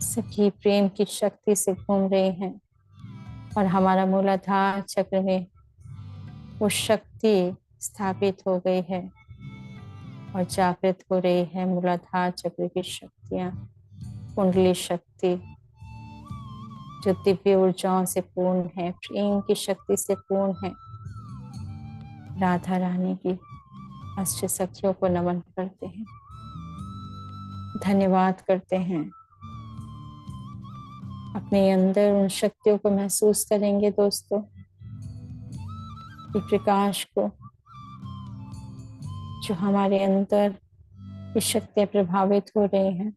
सखी प्रेम की शक्ति से घूम रही हैं और हमारा मूलाधार चक्र में वो शक्ति स्थापित हो गई है और जागृत हो रही है। मूलाधार चक्र की शक्तियां, कुंडली शक्ति जो दिव्य ऊर्जाओं से पूर्ण है, प्रेम की शक्ति से पूर्ण है। राधा रानी की अष्ट सखियों को नमन करते हैं, धन्यवाद करते हैं। अपने अंदर उन शक्तियों को महसूस करेंगे दोस्तों, कि प्रकाश को जो हमारे अंदर ये शक्तियां प्रभावित हो रही हैं।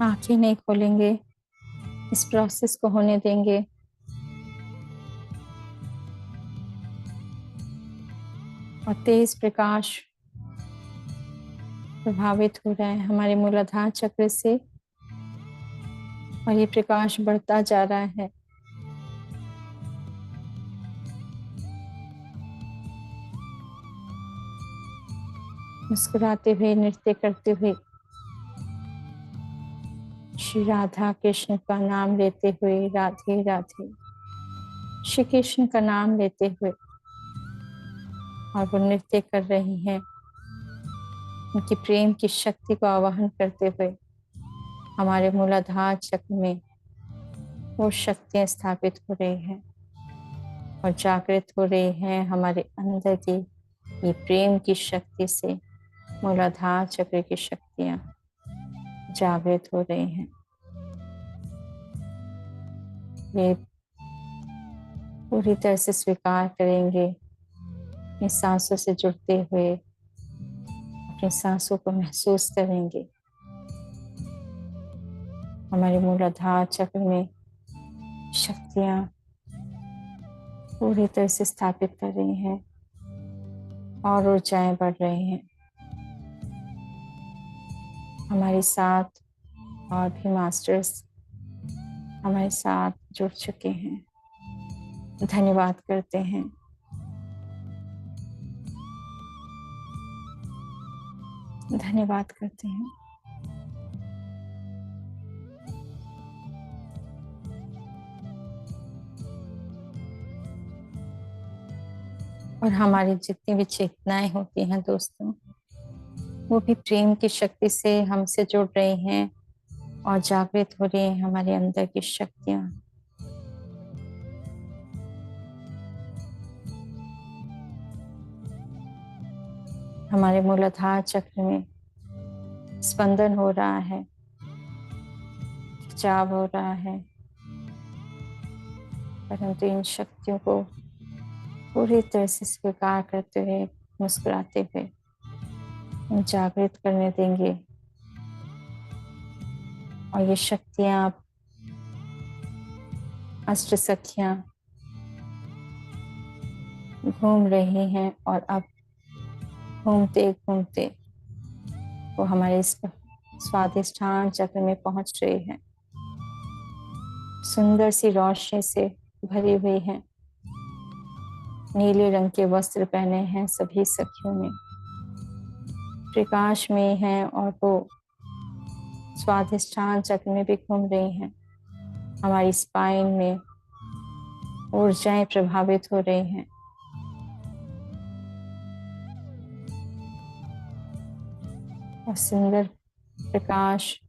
आंखें नहीं खोलेंगे, इस प्रोसेस को होने देंगे। और तेज प्रकाश प्रभावित हो रहा है हमारे मूलाधार चक्र से और ये प्रकाश बढ़ता जा रहा है। मुस्कुराते हुए, नृत्य करते हुए, श्री राधा कृष्ण का नाम लेते हुए, राधे राधे, श्री कृष्ण का नाम लेते हुए, और वो नृत्य कर रही हैं उनकी प्रेम की शक्ति को आवाहन करते हुए। हमारे मूलाधार चक्र में वो शक्तियां स्थापित हो रही हैं और जागृत हो रही हैं हमारे अंदर की ये प्रेम की शक्ति से। मूलाधार चक्र की शक्तियां जागृत हो रही हैं। ये पूरी तरह से स्वीकार करेंगे, अपनी सांसों से जुड़ते हुए अपनी सांसों को महसूस करेंगे। हमारे मूलाधार चक्र में शक्तियां पूरी तरह से स्थापित कर रही हैं और ऊर्जाएं बढ़ रही हैं। हमारे साथ और भी मास्टर्स हमारे साथ जुड़ चुके हैं, धन्यवाद करते हैं। धन्यवाद करते हैं। और हमारी जितनी भी चेतनाएं होती हैं दोस्तों, वो भी प्रेम की शक्ति से हमसे जुड़ रही हैं और जागृत हो रही हैं हमारे अंदर की शक्तियां। हमारे मूलाधार चक्र में स्पंदन हो रहा है, खिंचाव हो रहा है, परंतु इन शक्तियों को पूरी तरह से स्वीकार करते हुए, मुस्कुराते हुए जागृत करने देंगे। और ये शक्तियां अष्ट सखियां घूम रही हैं और अब घूमते घूमते वो हमारे इस स्वादिष्ठान चक्र में पहुंच रही है। सुंदर सी रोशनी से भरी हुई है। नीले रंग के वस्त्र पहने हैं सभी सखियों ने, प्रकाश में हैं और वो स्वाधिष्ठान चक्र में भी घूम रही हैं। हमारी स्पाइन में ऊर्जाएं प्रभावित हो रही हैं। और सुंदर प्रकाश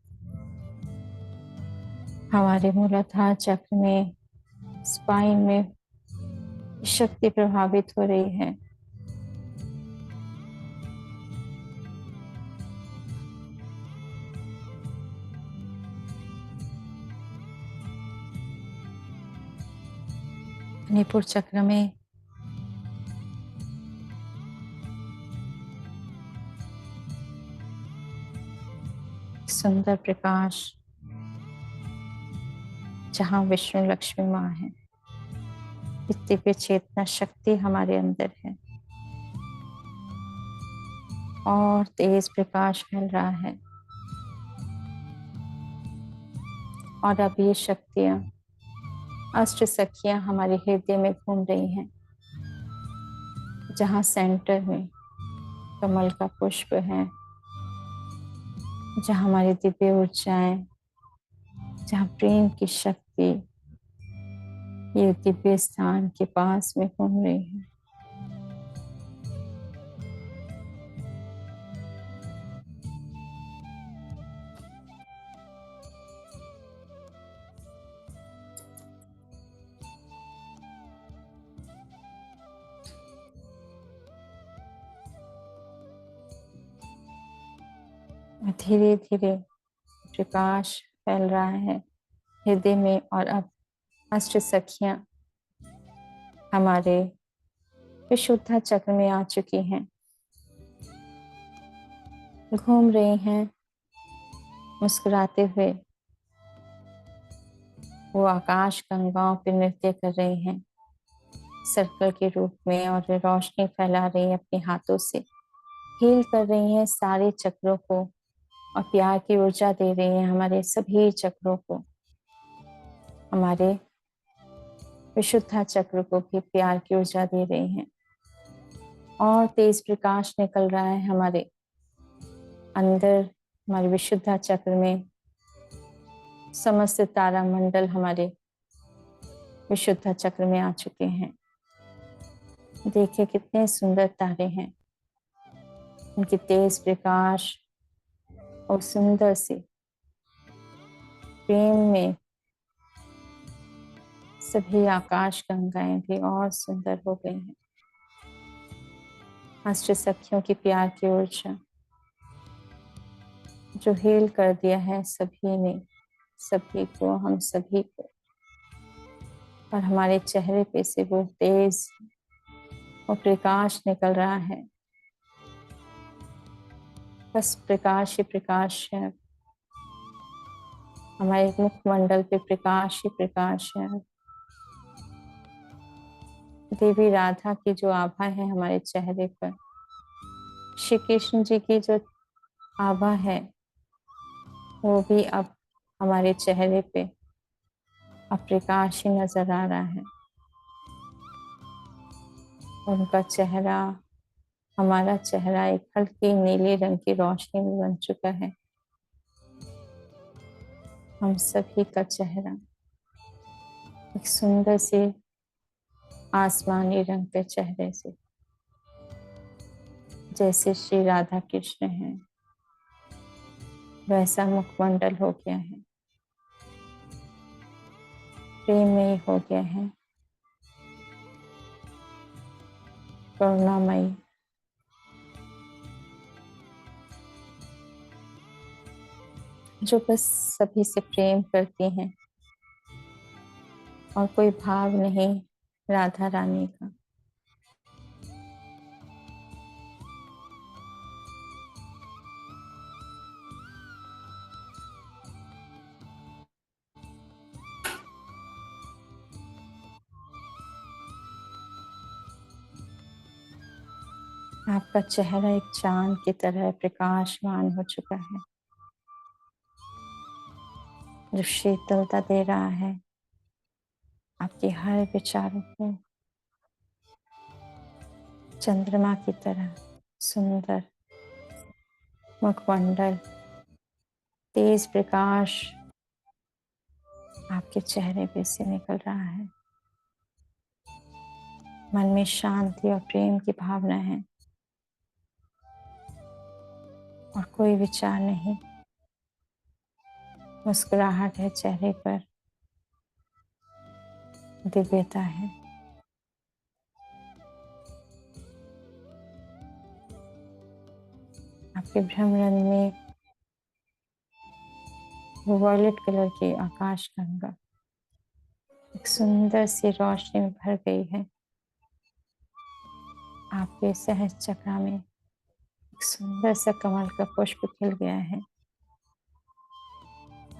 हमारे मूलाधार चक्र में, स्पाइन में शक्ति प्रभावित हो रही है। मणिपुर चक्र में सुंदर प्रकाश, जहाँ विष्णु लक्ष्मी माँ है, दिव्य चेतना शक्ति हमारे अंदर है और तेज प्रकाश फैल रहा है। और अब ये शक्तियां, अष्ट सखियां हमारे हृदय में घूम रही हैं, जहाँ सेंटर में कमल का पुष्प है, जहाँ हमारी दिव्य ऊर्जाएं, जहाँ प्रेम की शक्ति ये दिव्य स्थान के पास में घूम रही है। धीरे धीरे प्रकाश फैल रहा है हृदय में और अब अष्ट सखियां हमारे विशुद्ध चक्र में आ चुकी हैं, घूम रही हैं मुस्कुराते हुए। वो आकाश गंगाओं पर नृत्य कर रही हैं सर्कल के रूप में और रोशनी फैला रही है अपने हाथों से, हील कर रही हैं सारे चक्रों को और प्यार की ऊर्जा दे रही हैं हमारे सभी चक्रों को। हमारे विशुद्ध चक्र को भी प्यार की ऊर्जा दे रही हैं और तेज प्रकाश निकल रहा है हमारे अंदर। हमारे विशुद्ध चक्र में समस्त तारा मंडल हमारे विशुद्ध चक्र में आ चुके हैं। देखिए कितने सुंदर तारे हैं, उनकी तेज प्रकाश और सुंदर सी प्रेम में सभी आकाश गंगाएं भी और सुंदर हो गई हैं। अष्ट सखियों की प्यार की ऊर्जा जो हील कर दिया है सभी ने, सभी को, हम सभी को। और हमारे चेहरे पे से वो तेज और प्रकाश निकल रहा है, बस प्रकाश ही प्रकाश है। हमारे मुखमंडल पे प्रकाश ही प्रकाश है। देवी राधा की जो आभा है हमारे चेहरे पर, श्री कृष्ण जी की जो आभा है वो भी अब हमारे चेहरे पे अब प्रकाश ही नजर आ रहा है। उनका चेहरा, हमारा चेहरा एक हल्की नीले रंग की रोशनी में बन चुका है। हम सभी का चेहरा एक सुंदर से आसमानी रंग के चेहरे से, जैसे श्री राधा कृष्ण है वैसा मुखमंडल हो गया है, प्रेममय हो गया है, करुणामयी। जो बस सभी से प्रेम करती हैं और कोई भाव नहीं राधा रानी का। आपका चेहरा एक चांद की तरह प्रकाशमान हो चुका है, जो शीतलता दे रहा है आपके हर विचारों को, चंद्रमा की तरह सुंदर मुखमंडल, तेज प्रकाश आपके चेहरे पे से निकल रहा है। मन में शांति और प्रेम की भावना है और कोई विचार नहीं। मुस्कुराहट है चेहरे पर, दिव्यता है। आपके भ्रमरंध्र में वॉयलेट कलर की आकाश गंगा एक सुंदर सी रोशनी में भर गई है। आपके सहज चक्र में एक सुंदर सा कमल का पुष्प खिल गया है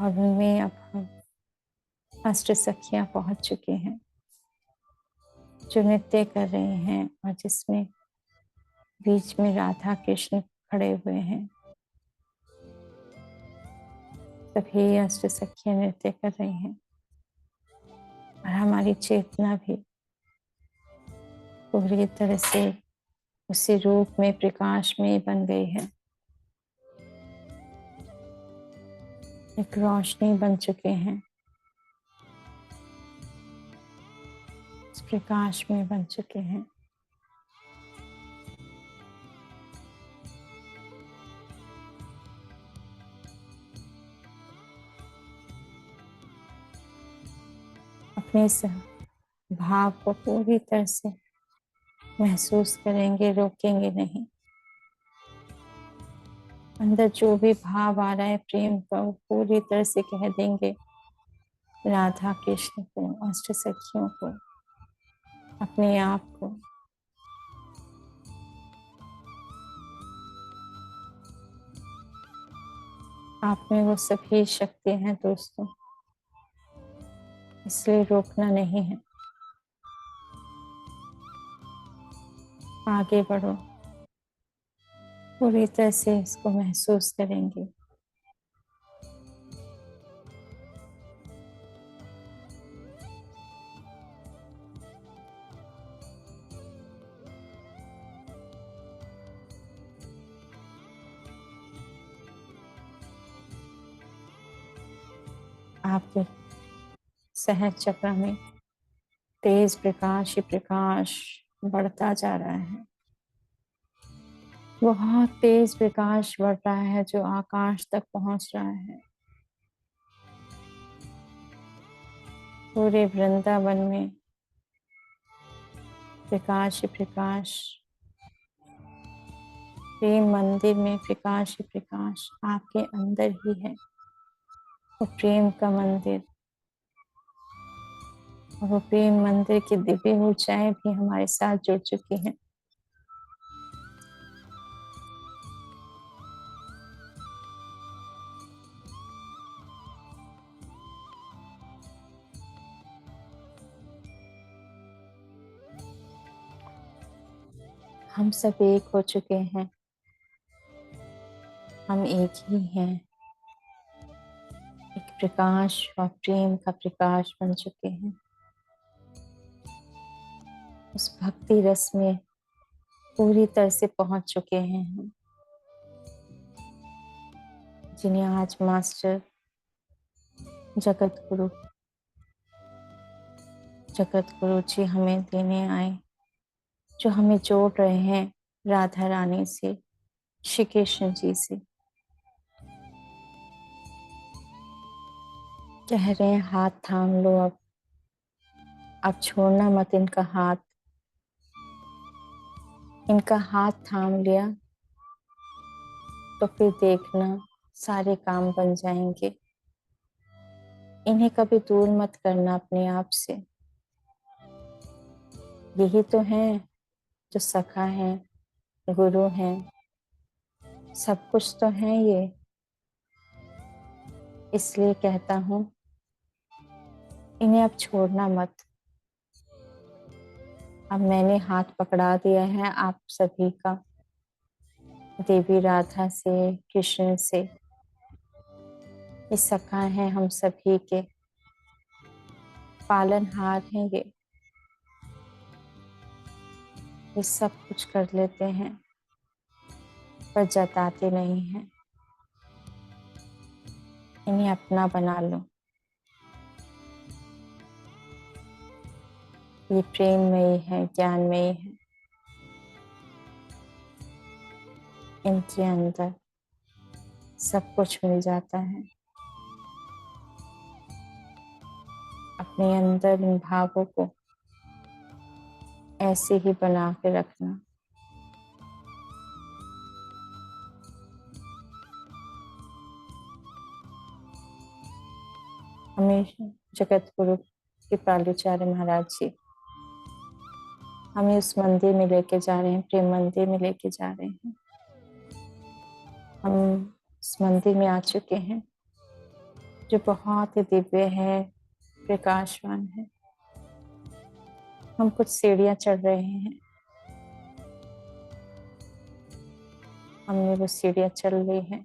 और उनमें अब हम अष्ट सखियां पहुंच चुकी हैं जो नृत्य कर रही हैं और जिसमें बीच में राधा कृष्ण खड़े हुए हैं। सभी अष्ट सखियां नृत्य कर रही हैं और हमारी चेतना भी पूरी तरह से उसी रूप में प्रकाश में बन गई है। एक रोशनी बन चुके हैं, इस प्रकाश में बन चुके हैं। अपने इस भाव को पूरी तरह से महसूस करेंगे, रोकेंगे नहीं। अंदर जो भी भाव आ रहा है प्रेम का, वो पूरी तरह से कह देंगे राधा कृष्ण को, अष्ट सखियों को, अपने आप को। आप में वो सभी शक्ति हैं दोस्तों, इसलिए रोकना नहीं है। आगे बढ़ो, पूरी तरह से इसको महसूस करेंगे। आपके सहज चक्र में तेज प्रकाश ही प्रकाश बढ़ता जा रहा है। बहुत तेज प्रकाश बढ़ रहा है जो आकाश तक पहुंच रहा है। पूरे वृंदावन में प्रकाश ही प्रकाश, प्रेम मंदिर में प्रकाश ही प्रकाश आपके अंदर ही है। वो प्रेम का मंदिर और वो प्रेम मंदिर की दिव्य ऊंचाई भी हमारे साथ जुड़ चुकी है। हम सब एक हो चुके हैं, हम एक ही हैं। एक प्रकाश और प्रेम का प्रकाश बन चुके हैं। उस भक्ति रस में पूरी तरह से पहुंच चुके हैं हम, जिन्हें आज मास्टर जगत गुरु जी हमें देने आए, जो हमें जोड़ रहे हैं राधा रानी से, श्री कृष्ण जी से। कह रहे हैं हाथ थाम लो, अब छोड़ना मत इनका हाथ। इनका हाथ थाम लिया तो फिर देखना सारे काम बन जाएंगे। इन्हें कभी दूर मत करना अपने आप से। यही तो है जो सखा है, गुरु है, सब कुछ तो है ये। इसलिए कहता हूँ इन्हें अब छोड़ना मत। अब मैंने हाथ पकड़ा दिया है आप सभी का, देवी राधा से, कृष्ण से। ये सखा है हम सभी के, पालनहार हैं ये। ये सब कुछ कर लेते हैं पर जताते नहीं हैं। इन्हें अपना बना लो। ये प्रेम में ही है, ज्ञान में ही है। इनके अंदर सब कुछ मिल जाता है। अपने अंदर इन भावों को ऐसे ही बना के रखना। हमेशा जगत गुरु कृपालुचार्य महाराज जी हमें उस मंदिर में लेके जा रहे हैं, प्रेम मंदिर में लेके जा रहे हैं। हम उस मंदिर में आ चुके हैं जो बहुत ही दिव्य है, प्रकाशवान है। हम कुछ सीढ़ियां चढ़ रहे हैं। हमने वो सीढ़ियां चढ़ ली हैं।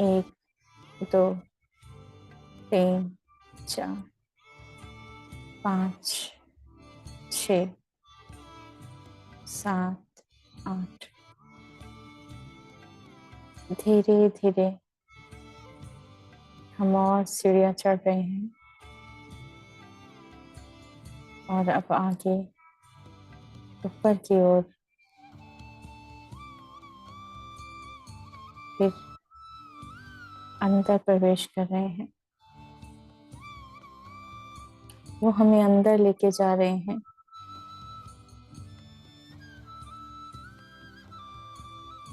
1 2 3 4 5 6 7 8। धीरे धीरे हम और सीढ़ियां चढ़ रहे हैं और अब आगे ऊपर की ओर फिर अंदर प्रवेश कर रहे हैं। वो हमें अंदर लेके जा रहे हैं।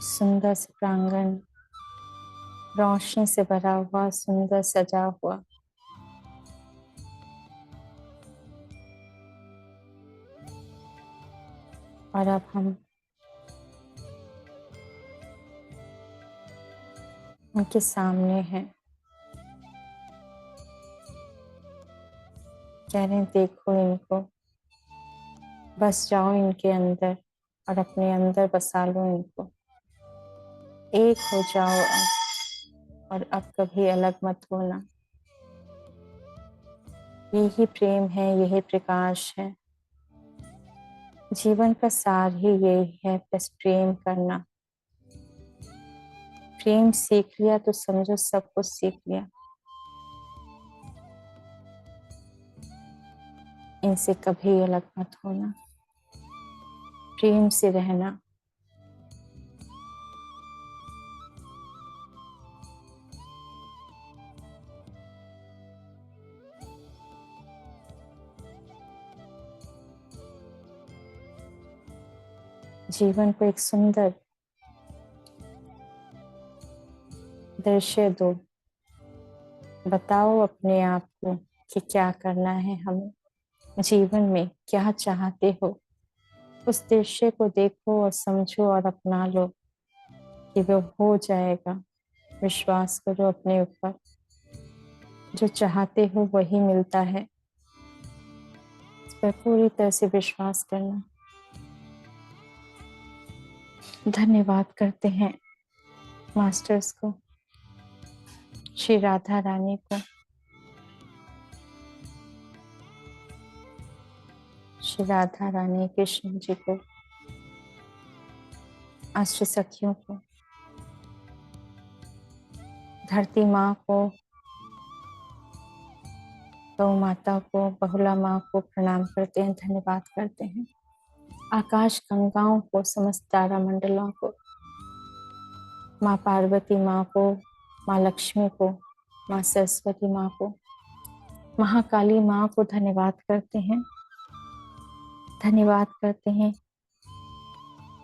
सुंदर से प्रांगण, रोशनी से भरा हुआ, सुंदर सजा हुआ। और अब हम उनके सामने हैं। कह रहे हैं देखो इनको, बस जाओ इनके अंदर और अपने अंदर बसा लो इनको। एक हो जाओ अब, और अब कभी अलग मत होना। यही प्रेम है, यही प्रकाश है। जीवन का सार ही यही है, बस प्रेम करना। प्रेम सीख लिया तो समझो सब कुछ सीख लिया। इनसे कभी अलग मत होना, प्रेम से रहना। जीवन को एक सुंदर दृश्य दो। बताओ अपने आप को कि क्या करना है हमें जीवन में, क्या चाहते हो। उस दृश्य को देखो और समझो और अपना लो कि वो हो जाएगा। विश्वास करो अपने ऊपर। जो चाहते हो वही मिलता है। इस पर पूरी तरह से विश्वास करना। धन्यवाद करते हैं मास्टर्स को, श्री राधा रानी को, श्री राधा रानी कृष्ण जी को, अष्ट सखियों को, धरती माँ को, गौ माता को, बहुला माँ को प्रणाम करते हैं, धन्यवाद करते हैं। आकाश गंगाओं को, समस्त तारा मंडलों को, माँ पार्वती माँ को, माँ लक्ष्मी को, माँ सरस्वती माँ को, महाकाली माँ को धन्यवाद करते हैं। धन्यवाद करते हैं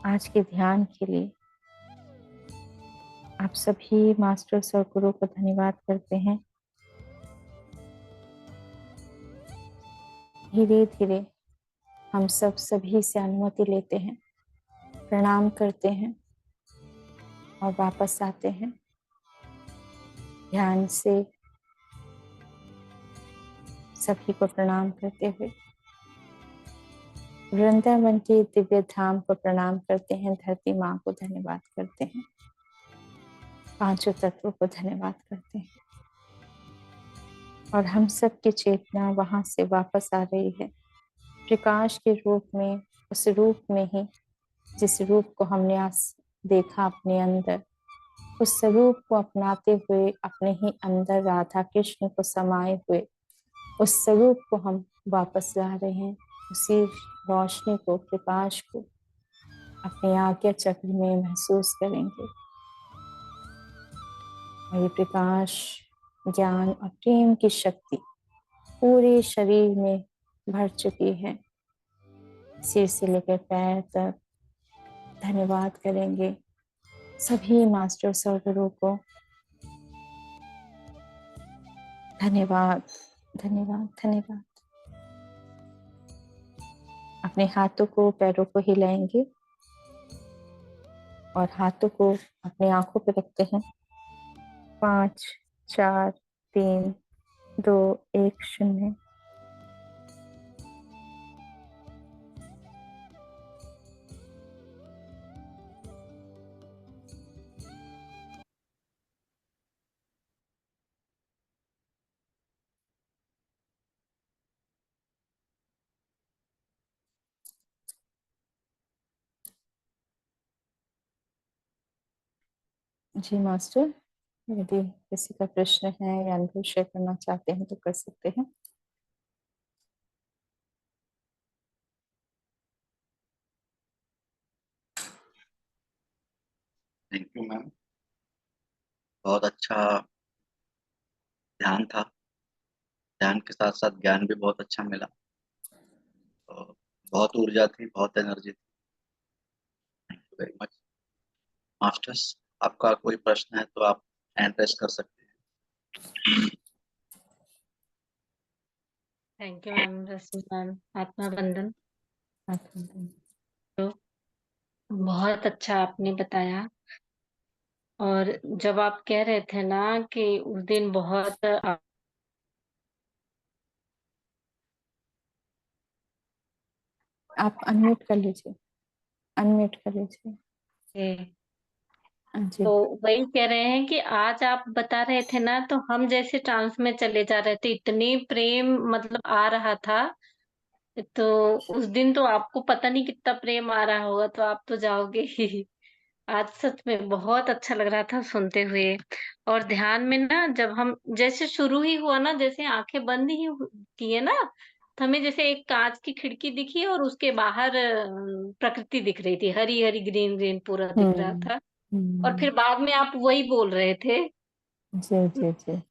आज के ध्यान के लिए। आप सभी मास्टर्स और गुरु को धन्यवाद करते हैं। धीरे धीरे हम सब सभी से अनुमति लेते हैं, प्रणाम करते हैं और वापस आते हैं ध्यान से। सभी को प्रणाम करते हुए वृंदावन के दिव्य धाम को प्रणाम करते हैं। धरती माँ को धन्यवाद करते हैं। पांचों तत्वों को धन्यवाद करते हैं। और हम सब की चेतना वहां से वापस आ रही है प्रकाश के रूप में, उस रूप में ही, जिस रूप को हमने आज देखा अपने अंदर, उस स्वरूप को अपनाते हुए अपने ही अंदर राधा कृष्ण को समाये हुए उस स्वरूप को हम वापस ला रहे हैं। उसी रोशनी को, प्रकाश को अपने आज्ञा चक्र में महसूस करेंगे। और ये प्रकाश, ज्ञान और प्रेम की शक्ति पूरे शरीर में भर चुकी है, सिर से लेकर पैर तक। धन्यवाद करेंगे सभी मास्टर्स और गुरु को। धन्यवाद, धन्यवाद, धन्यवाद। अपने हाथों को, पैरों को हिलाएंगे और हाथों को अपनी आंखों पे रखते हैं। 5 4 3 2 1 0। जी मास्टर, यदि किसी का प्रश्न है या अनुभव शेयर करना चाहते हैं तो कर सकते हैं। थैंक यू मैम, बहुत अच्छा ध्यान था। ध्यान के साथ साथ ज्ञान भी बहुत अच्छा मिला। तो बहुत ऊर्जा थी, बहुत एनर्जी थी। Thank you very much masters. आपका कोई प्रश्न है तो आप हैंड रेस कर सकते हैं। Thank you ma'am, Rashmi ma'am, आत्मा बंदन। तो बहुत अच्छा आपने बताया। और जब आप कह रहे थे ना कि उस दिन बहुत आप अनम्यूट कर लीजिए, अनम्यूट कर लीजिए। आपके, जी तो वही कह रहे हैं कि आज आप बता रहे थे ना, तो हम जैसे ट्रांस में चले जा रहे थे, इतनी प्रेम मतलब आ रहा था। तो उस दिन तो आपको पता नहीं कितना प्रेम आ रहा होगा, तो आप तो जाओगे ही। आज सच में बहुत अच्छा लग रहा था सुनते हुए। और ध्यान में ना, जब हम जैसे शुरू ही हुआ ना, जैसे आंखें बंद ही किए ना, तो हमें जैसे एक कांच की खिड़की दिखी और उसके बाहर प्रकृति दिख रही थी, हरी हरी ग्रीन ग्रीन पूरा दिख रहा हम्म था। और हम्म। फिर बाद में आप वही बोल रहे थे। जी जी जी। वही।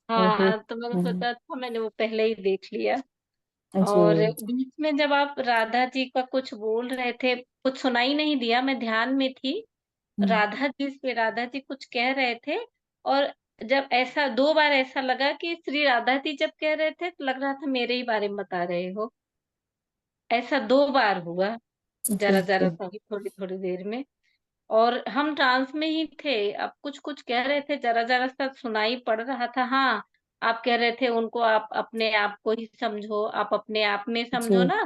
हाँ, तो मैंने सोचा था, मैंने वो पहले ही देख लिया। जी। और बीच में जब आप राधा जी का कुछ बोल रहे थे, कुछ सुनाई नहीं दिया, मैं ध्यान में थी। हम्म, राधा जी कुछ कह रहे थे। और जब ऐसा 2 बार ऐसा लगा कि श्री राधा जी जब कह रहे थे, तो लग रहा था मेरे ही बारे में बता रहे हो। ऐसा 2 बार हुआ, जी जरा जरा जी सा ही, थोड़ी थोड़ी देर में। और हम ट्रांस में ही थे। अब कुछ कुछ कह रहे थे, जरा जरा सा सुनाई पड़ रहा था। हाँ, आप कह रहे थे उनको आप अपने आप को ही समझो, आप अपने आप में समझो जी। ना।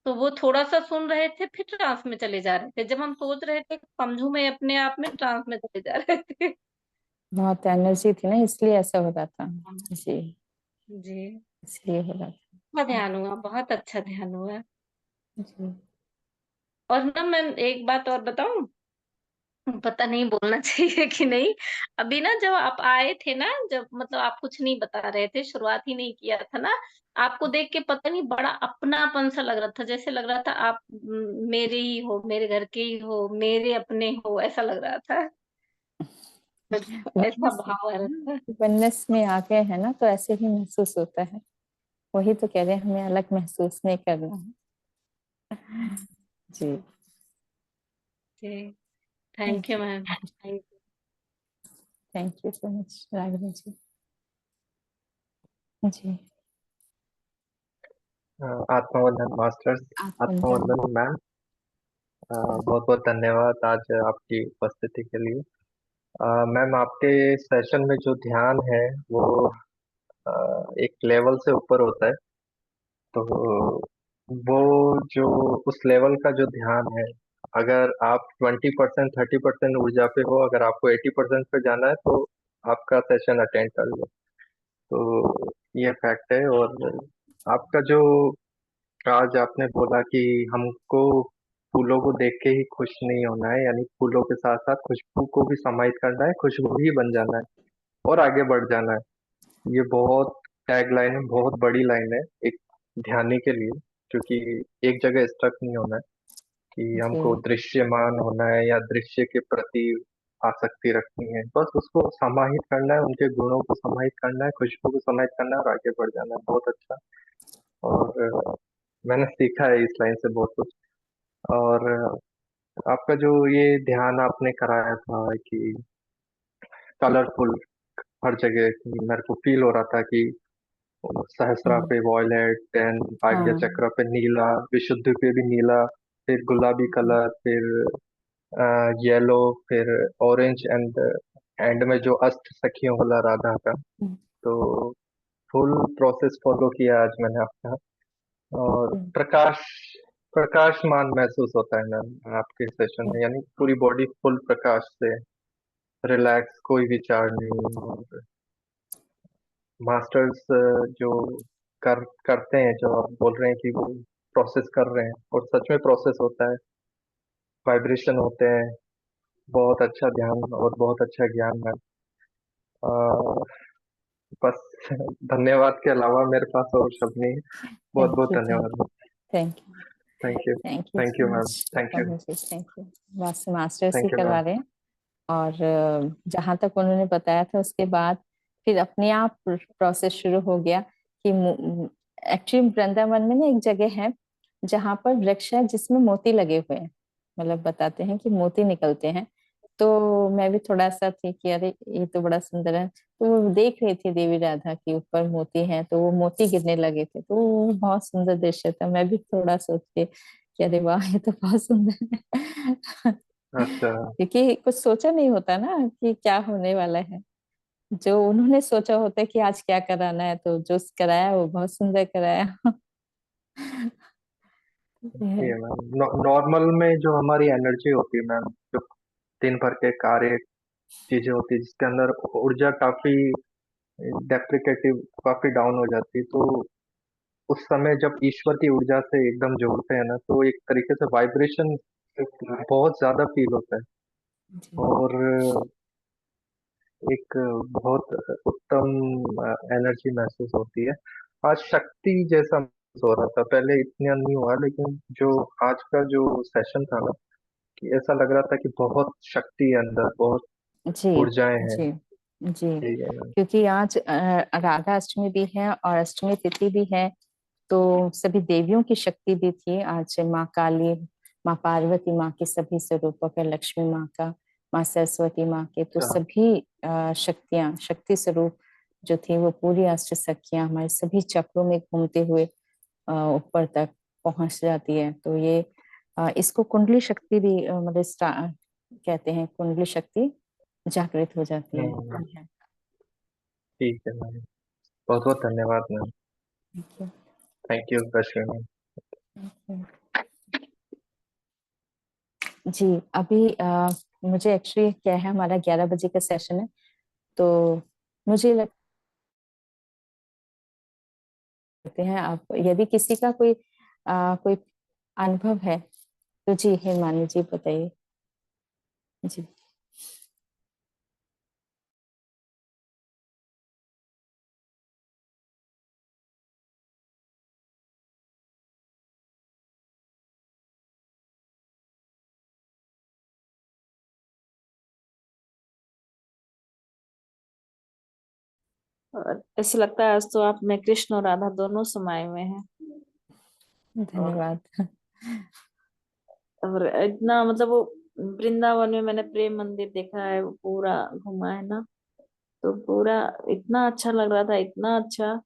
तो वो थोड़ा-सा सुन रहे थे, फिर ट्रांस में चले जा रहे थे। जब हम सोच रहे थे समझूँ मैं अपने आप में, ट्रांस में चले जा रहे थे। बहुत एनर्जी थी ना, इसलिए ऐसा हो रहा था। जी, जी, इसलिए हो रहा अच्छा था। ध्यान हुआ, बहुत अच्छा ध्यान हुआ। जी। और ना मैं एक बात और बताऊँ? पता नहीं बोलना चाहिए कि नहीं। अभी ना जब आप आए थे ना, जब मतलब आप कुछ नहीं बता रहे थे, शुरुआत ही नहीं किया था ना, आपको देख के पता नहीं बड़ा अपनापन सा लग रहा था। जैसे लग रहा था आप मेरे ही हो, मेरे घर के ही हो, मेरे अपने हो, ऐसा लग रहा था। ऐसा वननेस, भाव आ रहा था। वननेस में आ गए हैं ना, तो ऐसे ही महसूस होता है। वही तो कह रहे हैं, हमें अलग महसूस नहीं करना है। जी। जी, thank thank you you, ma'am, thank thank you so much Raghav ji. जी। आत्मवंदन मास्टर्स, आप समझाइए। आत्मवंदन मैम। बहुत बहुत धन्यवाद आज आपकी उपस्थिति के लिए। मैम, आपके सेशन में जो ध्यान है वो एक लेवल से ऊपर होता है। तो वो जो उस लेवल का जो ध्यान है, अगर आप 20% 30% ऊर्जा पे हो, अगर आपको 80% पे जाना है तो आपका सेशन अटेंड कर लो। तो ये फैक्ट है। और आपका जो आज आपने बोला कि हमको फूलों को देख के ही खुश नहीं होना है, यानी फूलों के साथ साथ खुशबू को भी समाहित करना है, खुशबू ही बन जाना है और आगे बढ़ जाना है। ये बहुत टैग लाइन है, बहुत बड़ी लाइन है एक ध्यानी के लिए, क्योंकि एक जगह स्टक नहीं होना है कि हमको जी दृश्यमान होना है या दृश्य के प्रति आसक्ति रखनी है। बस उसको समाहित करना है, उनके गुणों को समाहित करना है, खुशबू को समाहित करना है और आगे बढ़ जाना है। बहुत अच्छा। और मैंने सीखा है इस लाइन से बहुत कुछ। और आपका जो ये ध्यान आपने कराया था कि कलरफुल हर जगह, कि मेरे को फील हो रहा था कि सहस्रा हम्म, पे वॉयलेट, देन आज्ञा हाँ चक्र पे नीला, विशुद्ध पे भी नीला, फिर गुलाबी कलर, फिर येलो, फिर ऑरेंज, एंड में जो अष्ट सखियों वाला राधा का। हम्म, तो फुल प्रोसेस फॉलो किया आज मैंने आपका। और हम्म, प्रकाशमान महसूस होता है मैम आपके सेशन में, यानी पूरी बॉडी फुल प्रकाश से रिलैक्स, कोई विचार नहीं। और मास्टर्स जो करते हैं, जो आप बोल रहे हैं कि वो प्रोसेस कर रहे हैं, और सच में प्रोसेस होता है, वाइब्रेशन होते हैं। बहुत अच्छा ध्यान और बहुत अच्छा ज्ञान है। बस धन्यवाद के अलावा मेरे पास और शब्द नहीं है। बहुत बहुत थैंक धन्यवाद। Thank you thank you. Thank you thank you so ma'am. Much thank you. Thank you. बस मास्टर्स ही थैंक यू करवा मैम। रहे हैं। और जहाँ तक उन्होंने बताया था उसके बाद फिर अपने आप प्रोसेस शुरू हो गया कि एक्चुअली वृंदावन में ना एक जगह है जहाँ पर वृक्ष है जिसमें मोती लगे हुए हैं। मतलब बताते हैं कि मोती निकलते हैं। तो मैं भी थोड़ा सा थी कि अरे ये तो बड़ा सुंदर है। तो वो देख रही थी देवी राधा के ऊपर मोती हैं, तो वो मोती गिरने लगे थे, तो वो बहुत सुंदर दृश्य था। मैं भी थोड़ा सोच के कि अरे वाह ये तो बहुत सुंदर है। अच्छा। क्योंकि कुछ सोचा नहीं होता ना कि क्या होने वाला है। जो उन्होंने सोचा होता है कि आज क्या कराना है, तो जो कराया वो बहुत सुंदर कराया। ये है। ये मैम नॉर्मल में जो हमारी एनर्जी होती है मैम, जो दिन भर के कार्य चीजें होती है जिसके अंदर ऊर्जा काफी डेप्रिकेटिव, काफी डाउन हो जाती है, तो उस समय जब ईश्वर की ऊर्जा से एकदम जोड़ते हैं ना, तो एक तरीके से वाइब्रेशन बहुत ज्यादा फील होता है। जी और एक बहुत उत्तम एनर्जी महसूस होती है। आज शक्ति जैसा महसूस हो रहा था, पहले इतना नहीं हुआ, लेकिन जो आज का जो सेशन था ना, कि ऐसा लग रहा था कि बहुत शक्ति है अंदर, बहुत जी ऊर्जाएं हैं। जी जी। ठीक है मैम। क्योंकि आज राधा अष्टमी भी है और अष्टमी तिथि भी है। तो सभी देवियों की शक्ति भी थी आज। माँ काली, माँ पार्वती, माँ के सभी स्वरूपों का, लक्ष्मी माँ का, माँ सरस्वती माँ के, तो अच्छा। सभी शक्तियाँ, शक्ति स्वरूप जो थी वो पूरी अष्ट सखियाँ हमारे सभी चक्रों में घूमते हुए ऊपर तक पहुंच जाती है। तो ये इसको कुंडली शक्ति भी मतलब कहते हैं, कुंडली शक्ति जागृत हो जाती है। हम्म, ठीक है मैम। बहुत बहुत धन्यवाद ma'am. Thank you. Thank you Rashmi ma'am. जी अभी मुझे एक्चुअली क्या है, हमारा 11 बजे का सेशन है। तो मुझे लगते हैं आप, यदि किसी का कोई अनुभव है तो जी हिमानी जी बताइए। जी और ऐसा लगता है आज तो आप में कृष्ण और राधा दोनों समाये हुए हैं। और धन्यवाद। और इतना मतलब वो वृंदावन में मैंने प्रेम मंदिर देखा है, वो पूरा घुमा है ना, तो पूरा इतना अच्छा लग रहा था, इतना अच्छा।